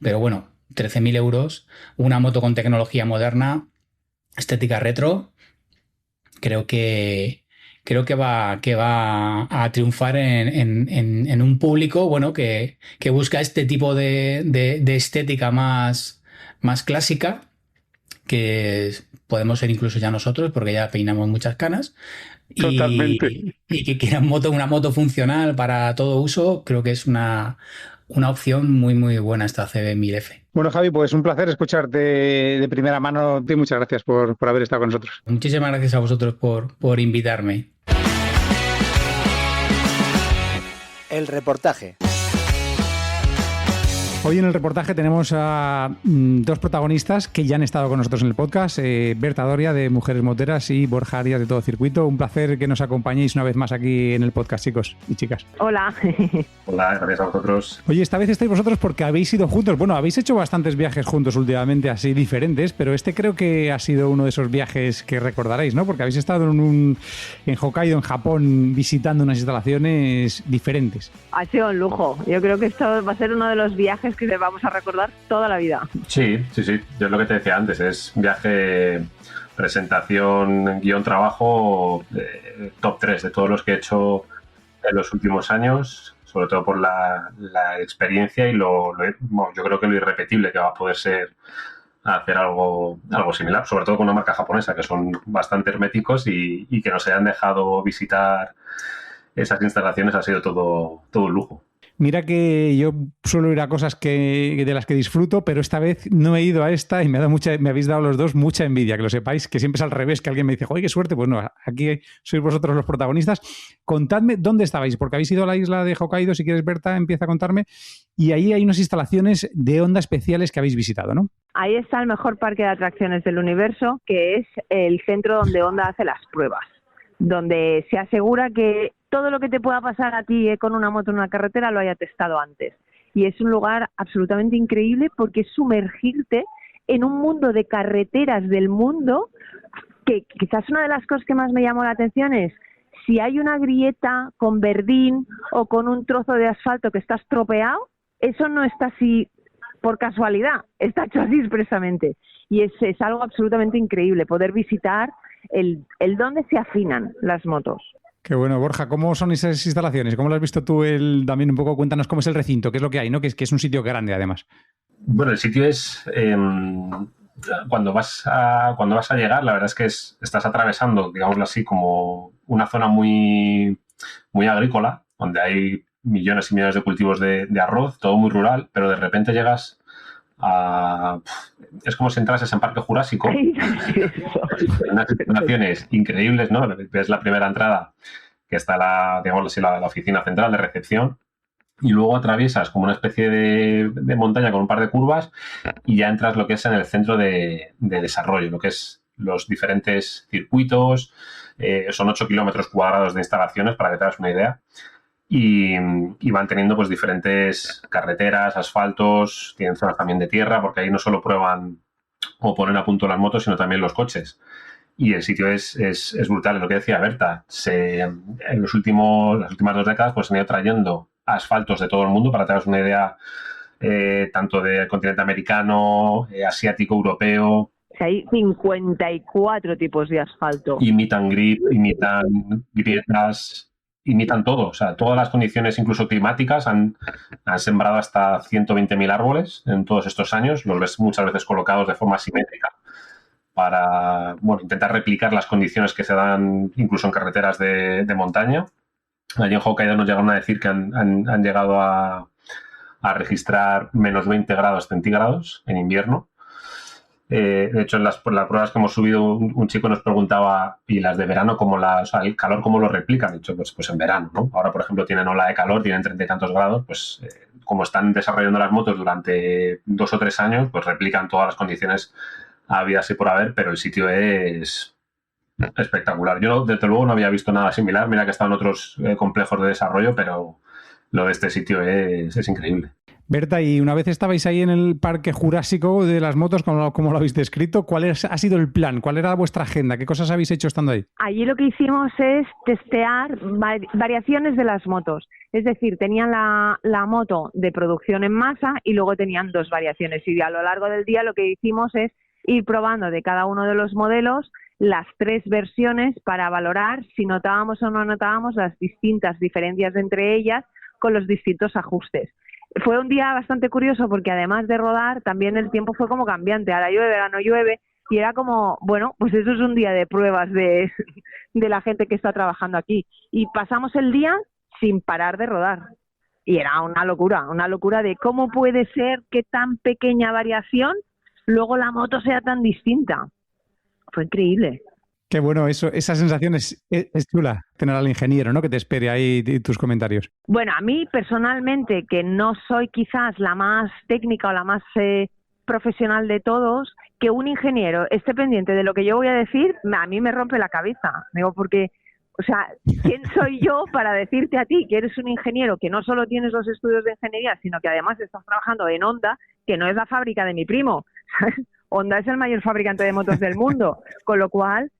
Pero bueno, 13.000 euros, una moto con tecnología moderna, estética retro, creo que va a triunfar en un público, bueno, que busca este tipo de estética más clásica, que podemos ser incluso ya nosotros, porque ya peinamos muchas canas. Totalmente. Y que quieran una moto funcional para todo uso, creo que es una opción muy, muy buena esta CB1000F. Bueno, Javi, pues un placer escucharte de primera mano. Muchas gracias por haber estado con nosotros. Muchísimas gracias a vosotros por invitarme. El reportaje. Hoy en el reportaje tenemos a dos protagonistas que ya han estado con nosotros en el podcast, Berta Doria de Mujeres Moteras y Borja Arias de Todo Circuito. Un placer que nos acompañéis una vez más aquí en el podcast, chicos y chicas. Hola. Hola, gracias a vosotros. Oye, esta vez estáis vosotros porque habéis ido juntos. Bueno, habéis hecho bastantes viajes juntos últimamente, así diferentes, pero este creo que ha sido uno de esos viajes que recordaréis, ¿no? Porque habéis estado en Hokkaido, en Japón, visitando unas instalaciones diferentes. Ha sido un lujo. Yo creo que esto va a ser uno de los viajes que vamos a recordar toda la vida. Sí. Yo es lo que te decía antes, es viaje, presentación, guión, trabajo, top 3 de todos los que he hecho en los últimos años, sobre todo por la experiencia y yo creo que lo irrepetible que va a poder ser hacer algo similar, sobre todo con una marca japonesa, que son bastante herméticos y que nos hayan dejado visitar esas instalaciones ha sido todo un lujo. Mira que yo suelo ir a cosas de las que disfruto, pero esta vez no he ido a esta y me habéis dado los dos mucha envidia, que lo sepáis, que siempre es al revés, que alguien me dice, ¡oye, qué suerte! Pues no, aquí sois vosotros los protagonistas. Contadme dónde estabais, porque habéis ido a la isla de Hokkaido, si quieres, Berta, empieza a contarme, y ahí hay unas instalaciones de Honda especiales que habéis visitado, ¿no? Ahí está el mejor parque de atracciones del universo, que es el centro donde Honda hace las pruebas, donde se asegura que todo lo que te pueda pasar a ti con una moto en una carretera lo haya testado antes. y es un lugar absolutamente increíble porque es sumergirte en un mundo de carreteras del mundo, que quizás una de las cosas que más me llamó la atención es si hay una grieta con verdín o con un trozo de asfalto que está estropeado, eso no está así por casualidad, está hecho así expresamente. Y es algo absolutamente increíble poder visitar el dónde se afinan las motos. Qué bueno, Borja, ¿cómo son esas instalaciones? ¿Cómo lo has visto tú? También un poco cuéntanos cómo es el recinto, qué es lo que hay, ¿no? Que es un sitio grande, además. Bueno, el sitio es... cuando vas a llegar, la verdad es que estás atravesando, digámoslo así, como una zona muy, muy agrícola, donde hay millones y millones de cultivos de arroz, todo muy rural, pero de repente llegas a... Es como si entrases en Parque Jurásico, unas instalaciones increíbles, ¿no? Es la primera entrada, que está digámoslo así, la oficina central de recepción, y luego atraviesas como una especie de montaña con un par de curvas y ya entras lo que es en el centro de desarrollo, lo que es los diferentes circuitos. Son 8 kilómetros cuadrados de instalaciones, para que te hagas una idea, y van teniendo pues diferentes carreteras, asfaltos, tienen zonas también de tierra, porque ahí no solo prueban o ponen a punto las motos, sino también los coches. Y el sitio es brutal, es lo que decía Berta. En las últimas 2 décadas pues se han ido trayendo asfaltos de todo el mundo, para que te hagas una idea, tanto del continente americano, asiático, europeo. Hay 54 tipos de asfalto. Imitan grip, imitan grietas, imitan todo. O sea, todas las condiciones, incluso climáticas, han sembrado hasta 120.000 árboles en todos estos años. Los ves muchas veces colocados de forma simétrica para intentar replicar las condiciones que se dan incluso en carreteras de montaña. Allí en Hokkaido nos llegaron a decir que han llegado a registrar menos 20 grados centígrados en invierno. De hecho, en las pruebas que hemos subido, un chico nos preguntaba, ¿y las de verano el calor cómo lo replican? De hecho, pues en verano, ¿no? Ahora, por ejemplo, tienen ola de calor, tienen 30 y tantos grados, pues como están desarrollando las motos durante 2 o 3 años, pues replican todas las condiciones habidas y por haber, pero el sitio es espectacular. Yo, desde luego, no había visto nada similar. Mira que he estado en otros complejos de desarrollo, pero lo de este sitio es increíble. Berta, y una vez estabais ahí en el Parque Jurásico de las motos, como lo habéis descrito, ¿cuál ha sido el plan? ¿Cuál era vuestra agenda? ¿Qué cosas habéis hecho estando ahí? Allí lo que hicimos es testear variaciones de las motos. Es decir, tenían la moto de producción en masa y luego tenían 2 variaciones. Y a lo largo del día lo que hicimos es ir probando de cada uno de los modelos las 3 versiones para valorar si notábamos o no notábamos las distintas diferencias entre ellas con los distintos ajustes. Fue un día bastante curioso porque además de rodar, también el tiempo fue como cambiante. Ahora llueve, ahora no llueve, y era como, bueno, pues eso es un día de pruebas de la gente que está trabajando aquí. Y pasamos el día sin parar de rodar. Y era una locura de cómo puede ser que tan pequeña variación luego la moto sea tan distinta. Fue increíble. Qué bueno, esa sensación es chula, tener al ingeniero, ¿no? Que te espere ahí tus comentarios. Bueno, a mí personalmente, que no soy quizás la más técnica o la más profesional de todos, que un ingeniero esté pendiente de lo que yo voy a decir, a mí me rompe la cabeza. Digo, porque, o sea, ¿quién soy yo para decirte a ti que eres un ingeniero, que no solo tienes los estudios de ingeniería, sino que además estás trabajando en Honda, que no es la fábrica de mi primo, ¿sabes? Honda es el mayor fabricante de motos del mundo, con lo cual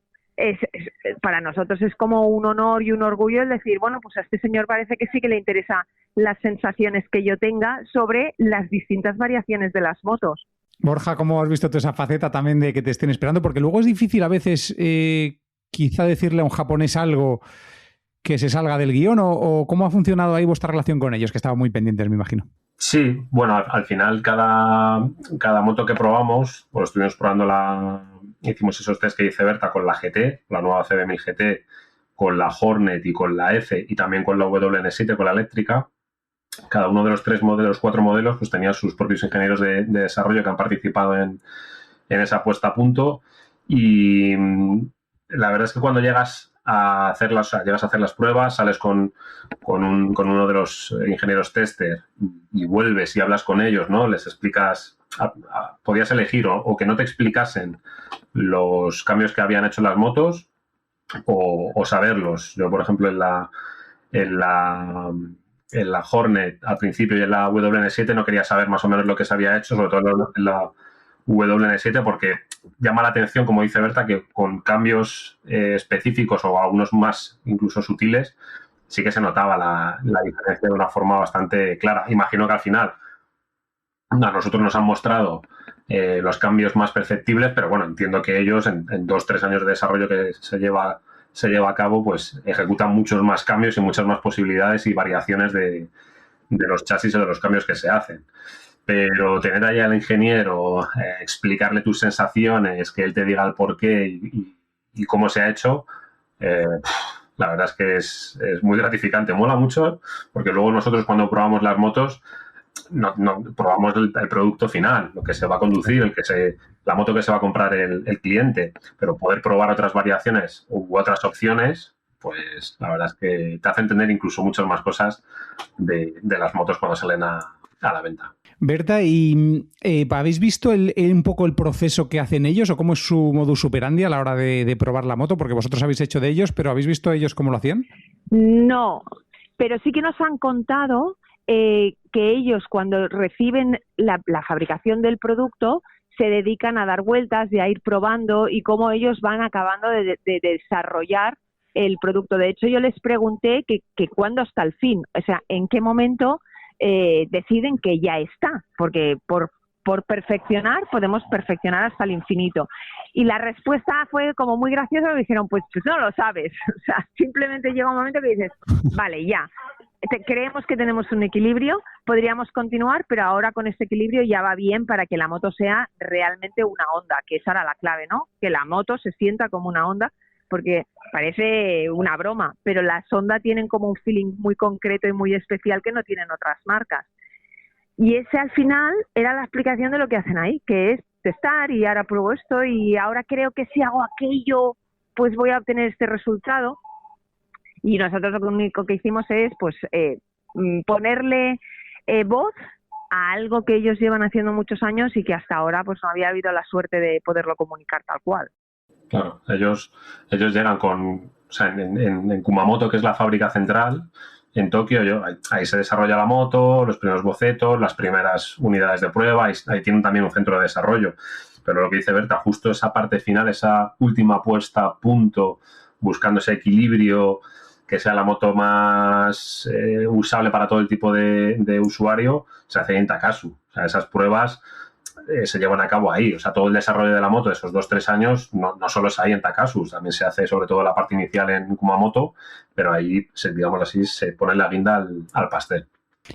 para nosotros es como un honor y un orgullo el decir, bueno, pues a este señor parece que sí que le interesa las sensaciones que yo tenga sobre las distintas variaciones de las motos. Borja, ¿cómo has visto toda esa faceta también de que te estén esperando? Porque luego es difícil a veces quizá decirle a un japonés algo que se salga del guión, o ¿cómo ha funcionado ahí vuestra relación con ellos? Que estaban muy pendientes, me imagino. Sí, bueno, al final cada moto que probamos, pues estuvimos probando hicimos esos test que dice Berta con la GT, la nueva CB1000 GT, con la Hornet y con la F, y también con la WN7, con la eléctrica. Cada uno de los 4 modelos, pues tenía sus propios ingenieros de desarrollo que han participado en esa puesta a punto. Y la verdad es que cuando llegas a hacer las pruebas, sales con uno de los ingenieros tester y vuelves y hablas con ellos, ¿no? Les explicas, podías elegir o que no te explicasen los cambios que habían hecho las motos o saberlos. Yo, por ejemplo, en en la Hornet al principio y en la WN7 no quería saber más o menos lo que se había hecho, sobre todo en la WN7, porque llama la atención, como dice Berta, que con cambios específicos o algunos más incluso sutiles, sí que se notaba la diferencia de una forma bastante clara. Imagino que al final a nosotros nos han mostrado los cambios más perceptibles, pero bueno, entiendo que ellos en 2-3 años de desarrollo que se lleva a cabo, pues ejecutan muchos más cambios y muchas más posibilidades y variaciones de los chasis o de los cambios que se hacen. Pero tener ahí al ingeniero, explicarle tus sensaciones, que él te diga el porqué y cómo se ha hecho, la verdad es que es muy gratificante. Mola mucho porque luego nosotros cuando probamos las motos no probamos el producto final, lo que se va a conducir, la moto que se va a comprar el cliente, pero poder probar otras variaciones u otras opciones, pues la verdad es que te hace entender incluso muchas más cosas de las motos cuando salen a la venta. Berta, ¿y habéis visto un poco el proceso que hacen ellos o cómo es su modus operandi a la hora de probar la moto? Porque vosotros habéis hecho de ellos, pero ¿habéis visto ellos cómo lo hacían? No, pero sí que nos han contado que ellos cuando reciben la fabricación del producto se dedican a dar vueltas y a ir probando y cómo ellos van acabando de desarrollar el producto. De hecho, yo les pregunté que cuándo hasta el fin, o sea, en qué momento deciden que ya está, porque por perfeccionar podemos perfeccionar hasta el infinito. Y la respuesta fue como muy graciosa, me dijeron, pues no lo sabes. O sea, simplemente llega un momento que dices, vale, ya. Creemos que tenemos un equilibrio, podríamos continuar, pero ahora con este equilibrio ya va bien para que la moto sea realmente una Honda, que esa era la clave, ¿no? Que la moto se sienta como una Honda, porque parece una broma, pero las Honda tienen como un feeling muy concreto y muy especial que no tienen otras marcas. Y ese al final era la explicación de lo que hacen ahí, que es testar y ahora pruebo esto y ahora creo que si hago aquello, pues voy a obtener este resultado. Y nosotros lo único que hicimos es pues ponerle voz a algo que ellos llevan haciendo muchos años y que hasta ahora pues no había habido la suerte de poderlo comunicar tal cual. Claro, ellos llegan o sea, en Kumamoto, que es la fábrica central, en Tokio, ahí se desarrolla la moto, los primeros bocetos, las primeras unidades de prueba, ahí tienen también un centro de desarrollo. Pero lo que dice Berta, justo esa parte final, esa última puesta a punto, buscando ese equilibrio, que sea la moto más usable para todo el tipo de usuario, se hace en Takasu. O sea, esas pruebas se llevan a cabo ahí. O sea, todo el desarrollo de la moto de esos 2-3 años no solo es ahí en Takasu, también se hace sobre todo la parte inicial en Kumamoto, pero ahí, digamos así, se pone la guinda al pastel.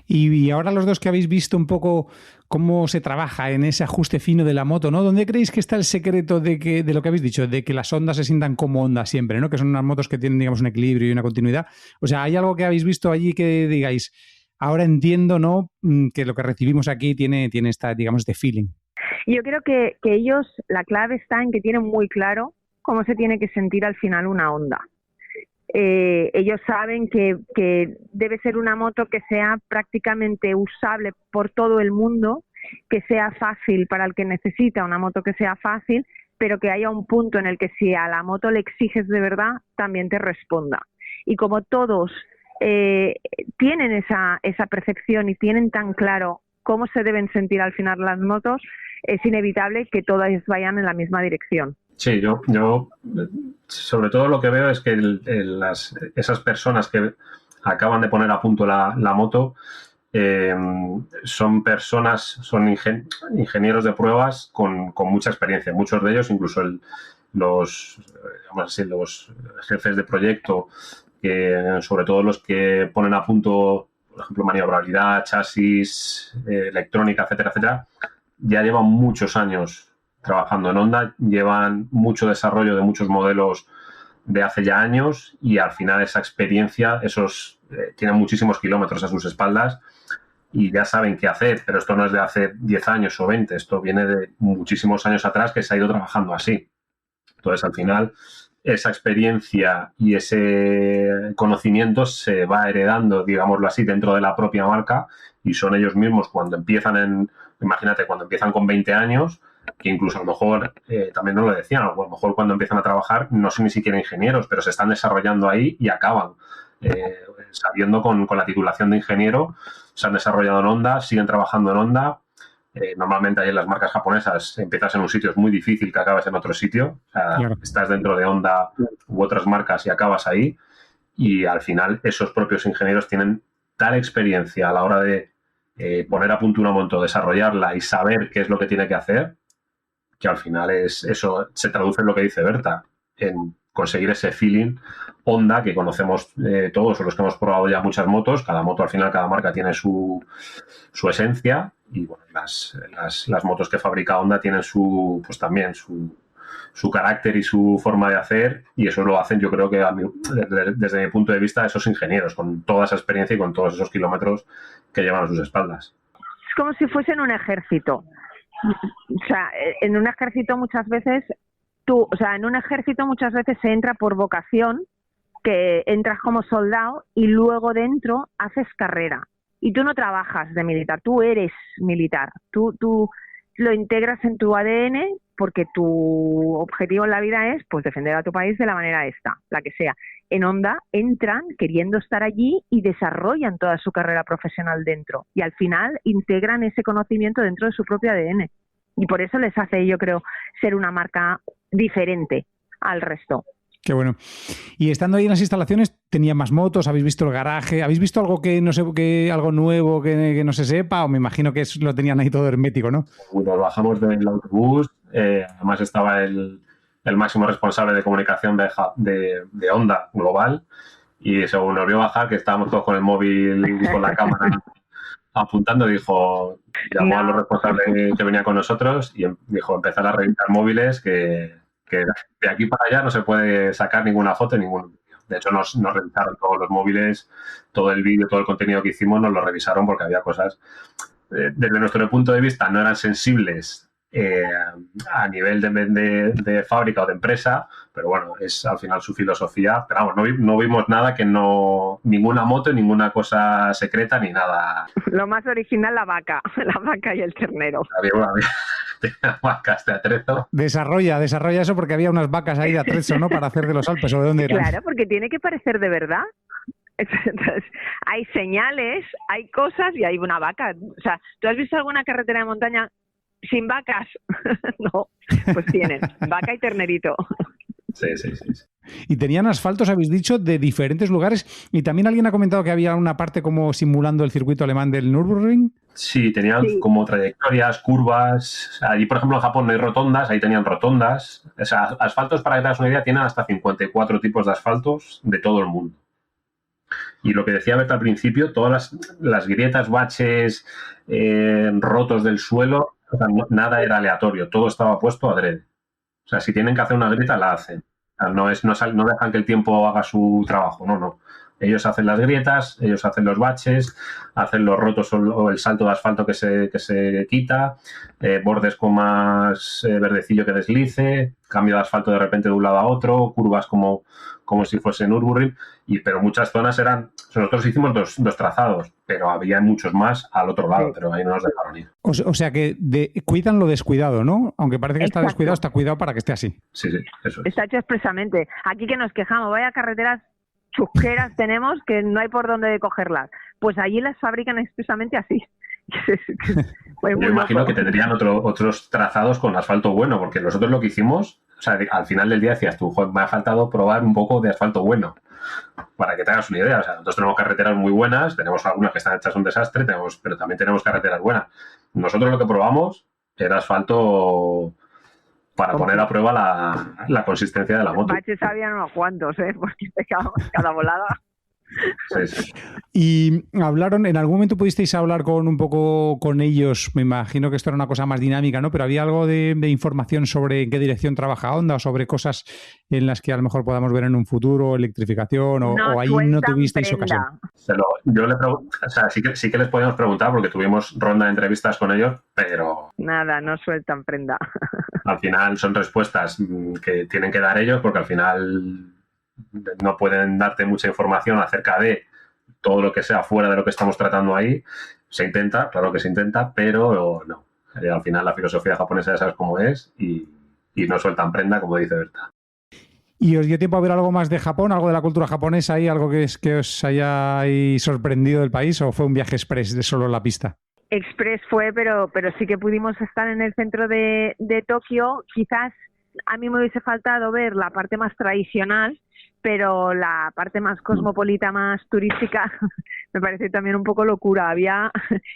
Y ahora los dos que habéis visto un poco cómo se trabaja en ese ajuste fino de la moto, ¿no? ¿Dónde creéis que está el secreto de lo que habéis dicho, de que las Hondas se sientan como Honda siempre, ¿no? Que son unas motos que tienen, digamos, un equilibrio y una continuidad. O sea, ¿hay algo que habéis visto allí que digáis, ahora entiendo, ¿no? Que lo que recibimos aquí tiene esta, digamos, este feeling? Yo creo que ellos, la clave está en que tienen muy claro cómo se tiene que sentir al final una Honda. Ellos saben que debe ser una moto que sea prácticamente usable por todo el mundo, que sea fácil para el que necesita una moto que sea fácil, pero que haya un punto en el que si a la moto le exiges de verdad, también te responda. Y como todos tienen esa percepción y tienen tan claro cómo se deben sentir al final las motos, es inevitable que todas vayan en la misma dirección. Sí, yo sobre todo lo que veo es que esas personas que acaban de poner a punto la moto son ingenieros de pruebas con mucha experiencia. Muchos de ellos, incluso los jefes de proyecto, sobre todo los que ponen a punto, por ejemplo, maniobrabilidad, chasis, electrónica, etcétera, etcétera, ya llevan muchos años trabajando en Honda, llevan mucho desarrollo de muchos modelos de hace ya años y al final esa experiencia, tienen muchísimos kilómetros a sus espaldas y ya saben qué hacer, pero esto no es de hace 10 años o 20, esto viene de muchísimos años atrás que se ha ido trabajando así. Entonces, al final, esa experiencia y ese conocimiento se va heredando, digámoslo así, dentro de la propia marca y son ellos mismos cuando empiezan cuando empiezan con 20 años, que incluso a lo mejor, también nos lo decían, a lo mejor cuando empiezan a trabajar no son ni siquiera ingenieros, pero se están desarrollando ahí y acaban sabiendo con la titulación de ingeniero, se han desarrollado en Honda, siguen trabajando en Honda. Normalmente ahí en las marcas japonesas empiezas en un sitio, es muy difícil que acabes en otro sitio. O sea, Claro. Estás dentro de Honda u otras marcas y acabas ahí. Y al final esos propios ingenieros tienen tal experiencia a la hora de poner a punto una moto, desarrollarla y saber qué es lo que tiene que hacer, que al final eso se traduce en lo que dice Berta, en conseguir ese feeling Honda que conocemos todos o los que hemos probado ya muchas motos. Cada moto, al final, cada marca tiene su esencia y bueno, las motos que fabrica Honda tienen pues también su carácter y su forma de hacer, y eso lo hacen, yo creo que desde mi punto de vista, esos ingenieros con toda esa experiencia y con todos esos kilómetros que llevan a sus espaldas. Es como si fuesen un ejército. O sea, en un ejército muchas veces se entra por vocación, que entras como soldado y luego dentro haces carrera. Y tú no trabajas de militar, tú eres militar. Tú lo integras en tu ADN porque tu objetivo en la vida es pues defender a tu país de la manera la que sea. En Honda entran queriendo estar allí y desarrollan toda su carrera profesional dentro. Y al final integran ese conocimiento dentro de su propio ADN. Y por eso les hace, yo creo, ser una marca diferente al resto. Qué bueno. Y estando ahí en las instalaciones, ¿tenía más motos? ¿Habéis visto el garaje? ¿Habéis visto algo que no sé, algo nuevo que no se sepa? O me imagino que lo tenían ahí todo hermético, ¿no? Nos bajamos del autobús, además estaba el máximo responsable de comunicación de Honda global, y según nos vio bajar, que estábamos todos con el móvil y con la cámara apuntando, llamó a los responsables que venía con nosotros y dijo, empezar a revisar móviles que de aquí para allá no se puede sacar ninguna foto, ningún vídeo. De hecho, nos revisaron todos los móviles, todo el vídeo, todo el contenido que hicimos, nos lo revisaron porque había cosas, desde nuestro punto de vista, no eran sensibles a nivel de fábrica o de empresa, pero bueno, es al final su filosofía. Pero vamos, no vimos nada ninguna moto, ninguna cosa secreta ni nada. Lo más original, la vaca y el ternero. Había vacas de atrezo. Desarrolla eso porque había unas vacas ahí de atrezo, ¿no? Para hacer de los Alpes, ¿o de dónde eran? Claro, porque tiene que parecer de verdad. Entonces, hay señales, hay cosas y hay una vaca. O sea, ¿tú has visto alguna carretera de montaña sin vacas? No, pues tienen vaca y ternerito. Sí. Y tenían asfaltos, habéis dicho, de diferentes lugares. Y también alguien ha comentado que había una parte como simulando el circuito alemán del Nürburgring. Sí, tenían como trayectorias, curvas. Allí, por ejemplo, en Japón no hay rotondas, ahí tenían rotondas. O sea, asfaltos, para que te hagas una idea, tienen hasta 54 tipos de asfaltos de todo el mundo. Y lo que decía Berta al principio, todas las grietas, baches, rotos del suelo, o sea, nada era aleatorio, todo estaba puesto adrede. O sea, si tienen que hacer una grieta, la hacen. O sea, no dejan que el tiempo haga su trabajo, no. Ellos hacen las grietas, ellos hacen los baches, hacen los rotos o el salto de asfalto que se quita, bordes con más verdecillo que deslice, cambio de asfalto de repente de un lado a otro, curvas como si fuese Nürburgring, pero muchas zonas nosotros hicimos dos trazados, pero había muchos más al otro lado, pero ahí no nos dejaron ir. O sea que cuidan lo descuidado, ¿no? Aunque parece que está descuidado, está cuidado para que esté así. Sí, eso es. Está hecho expresamente. Aquí que nos quejamos, vaya carreteras chusqueras tenemos que no hay por dónde cogerlas. Pues allí las fabrican expresamente así. Yo imagino que tendrían otros trazados con asfalto bueno, porque nosotros lo que hicimos, o sea, al final del día decías tú, me ha faltado probar un poco de asfalto bueno, para que te hagas una idea. O sea, nosotros tenemos carreteras muy buenas, tenemos algunas que están hechas un desastre, pero también tenemos carreteras buenas. Nosotros lo que probamos era asfalto para poner a prueba la consistencia de la moto. Baches habían unos cuantos, porque cada volada. Sí. Y hablaron, en algún momento pudisteis hablar un poco con ellos, me imagino que esto era una cosa más dinámica, ¿no? Pero había algo de información sobre en qué dirección trabaja Honda o sobre cosas en las que a lo mejor podamos ver en un futuro, electrificación, o ahí no tuvisteis ocasión. Yo le pregunto, o sea, sí que les podíamos preguntar porque tuvimos ronda de entrevistas con ellos, pero... Nada, no sueltan prenda. Al final son respuestas que tienen que dar ellos porque al final no pueden darte mucha información acerca de todo lo que sea fuera de lo que estamos tratando ahí. Se intenta, claro que se intenta, pero no. Al final la filosofía japonesa ya sabes cómo es y no sueltan prenda, como dice Berta. ¿Y os dio tiempo a ver algo más de Japón, algo de la cultura japonesa ahí, algo que os haya ahí sorprendido del país, o fue un viaje express de solo la pista? Express fue, pero sí que pudimos estar en el centro de Tokio. Quizás a mí me hubiese faltado ver la parte más tradicional, pero la parte más cosmopolita, más turística, me parece también un poco locura.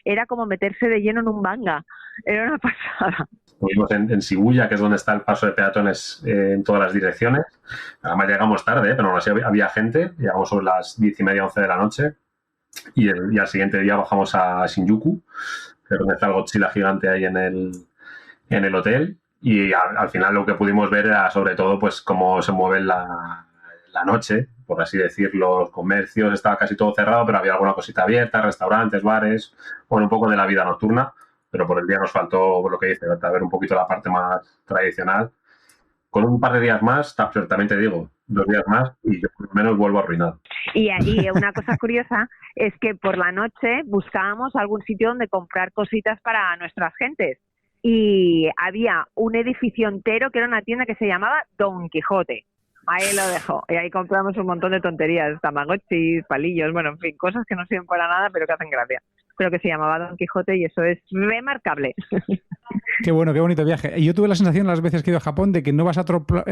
Era como meterse de lleno en un manga. Era una pasada. Estuvimos en Shibuya, que es donde está el paso de peatones en todas las direcciones. Además llegamos tarde, pero aún así había gente. Llegamos sobre las 10:30, 11 de la noche. Y al siguiente día bajamos a Shinjuku, que es donde está el Godzilla gigante ahí en el hotel. Y al final lo que pudimos ver era sobre todo pues cómo se mueve la noche, por así decirlo, los comercios. Estaba casi todo cerrado, pero había alguna cosita abierta, restaurantes, bares, bueno, un poco de la vida nocturna. Pero por el día nos faltó, por lo que dice, ver un poquito la parte más tradicional. Con un par de días más, también te digo, 2 días más y yo por lo menos vuelvo arruinado. Y ahí una cosa curiosa es que por la noche buscábamos algún sitio donde comprar cositas para nuestras gentes. Y había un edificio entero que era una tienda que se llamaba Don Quijote. Ahí lo dejo. Y ahí compramos un montón de tonterías, tamagotchis, palillos, bueno, en fin, cosas que no sirven para nada, pero que hacen gracia. Pero que se llamaba Don Quijote y eso es remarcable. Qué bueno, qué bonito viaje. Y yo tuve la sensación las veces que he ido a Japón de que no vas a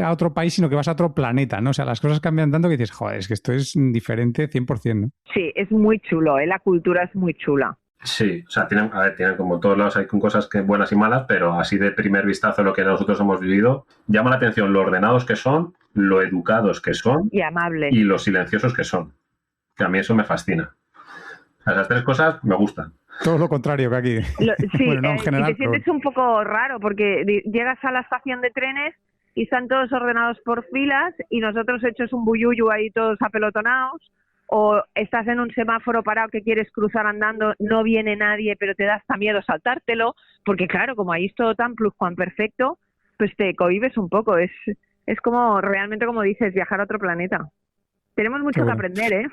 otro país, sino que vas a otro planeta, ¿no? O sea, las cosas cambian tanto que dices, joder, es que esto es diferente 100%, ¿no? Sí, es muy chulo, la cultura es muy chula. Sí, o sea, tienen como todos lados, hay cosas buenas y malas, pero así de primer vistazo lo que nosotros hemos vivido, llama la atención lo ordenados que son, lo educados que son y amables. Y lo silenciosos que son. Que a mí eso me fascina. O sea, esas 3 cosas me gustan. Todo lo contrario que aquí. Sí, bueno, no, en general, y te sientes un poco raro porque llegas a la estación de trenes y están todos ordenados por filas y nosotros hechos un buyuyu ahí todos apelotonados, o estás en un semáforo parado que quieres cruzar andando, no viene nadie, pero te da hasta miedo saltártelo, porque claro, como ahí es todo tan pluscuamperfecto, pues te cohibes un poco. Es como, realmente como dices, viajar a otro planeta. Tenemos mucho que aprender, ¿eh?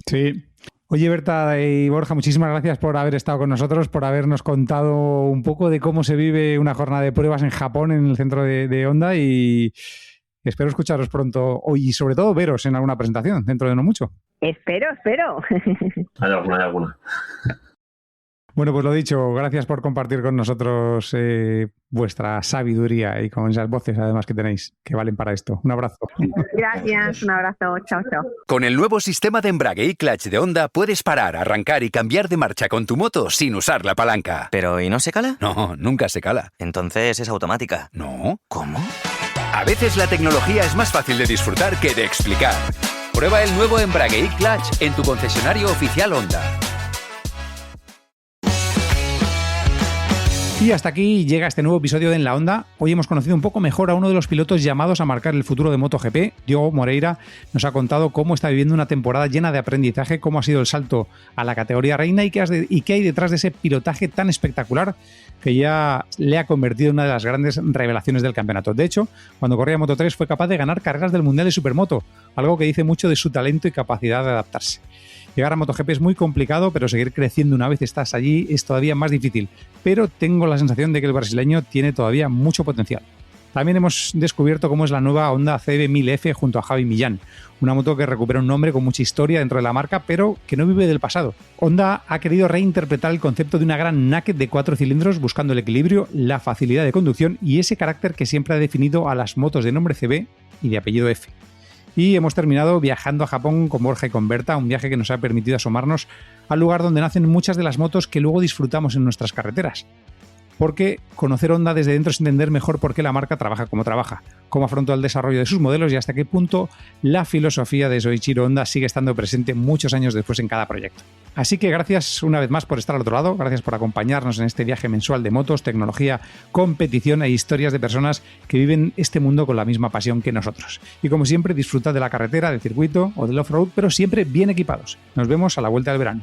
Sí. Oye, Berta y Borja, muchísimas gracias por haber estado con nosotros, por habernos contado un poco de cómo se vive una jornada de pruebas en Japón, en el centro de Honda, y espero escucharos pronto y sobre todo veros en alguna presentación dentro de no mucho. Espero. Hay alguna. Bueno, pues lo dicho, gracias por compartir con nosotros vuestra sabiduría y con esas voces además que tenéis, que valen para esto. Un abrazo. Gracias, un abrazo. Chao. Con el nuevo sistema de embrague y clutch de Honda puedes parar, arrancar y cambiar de marcha con tu moto sin usar la palanca. ¿Pero y no se cala? No, nunca se cala. Entonces es automática. No. ¿Cómo? A veces la tecnología es más fácil de disfrutar que de explicar. Prueba el nuevo embrague y clutch en tu concesionario oficial Honda. Y hasta aquí llega este nuevo episodio de En la Onda. Hoy hemos conocido un poco mejor a uno de los pilotos llamados a marcar el futuro de MotoGP. Diogo Moreira nos ha contado cómo está viviendo una temporada llena de aprendizaje, cómo ha sido el salto a la categoría reina y qué hay detrás de ese pilotaje tan espectacular que ya le ha convertido en una de las grandes revelaciones del campeonato. De hecho, cuando corría Moto3 fue capaz de ganar carreras del Mundial de Supermoto, algo que dice mucho de su talento y capacidad de adaptarse. Llegar a MotoGP es muy complicado, pero seguir creciendo una vez estás allí es todavía más difícil. Pero tengo la sensación de que el brasileño tiene todavía mucho potencial. También hemos descubierto cómo es la nueva Honda CB1000F junto a Javi Millán, una moto que recupera un nombre con mucha historia dentro de la marca, pero que no vive del pasado. Honda ha querido reinterpretar el concepto de una gran naked de 4 cilindros buscando el equilibrio, la facilidad de conducción y ese carácter que siempre ha definido a las motos de nombre CB y de apellido F. Y hemos terminado viajando a Japón con Borja y con Berta, un viaje que nos ha permitido asomarnos al lugar donde nacen muchas de las motos que luego disfrutamos en nuestras carreteras. Porque conocer Honda desde dentro es entender mejor por qué la marca trabaja como trabaja, cómo afrontó el desarrollo de sus modelos y hasta qué punto la filosofía de Soichiro Honda sigue estando presente muchos años después en cada proyecto. Así que gracias una vez más por estar al otro lado, gracias por acompañarnos en este viaje mensual de motos, tecnología, competición e historias de personas que viven este mundo con la misma pasión que nosotros. Y como siempre, disfrutad de la carretera, del circuito o del off-road, pero siempre bien equipados. Nos vemos a la vuelta del verano.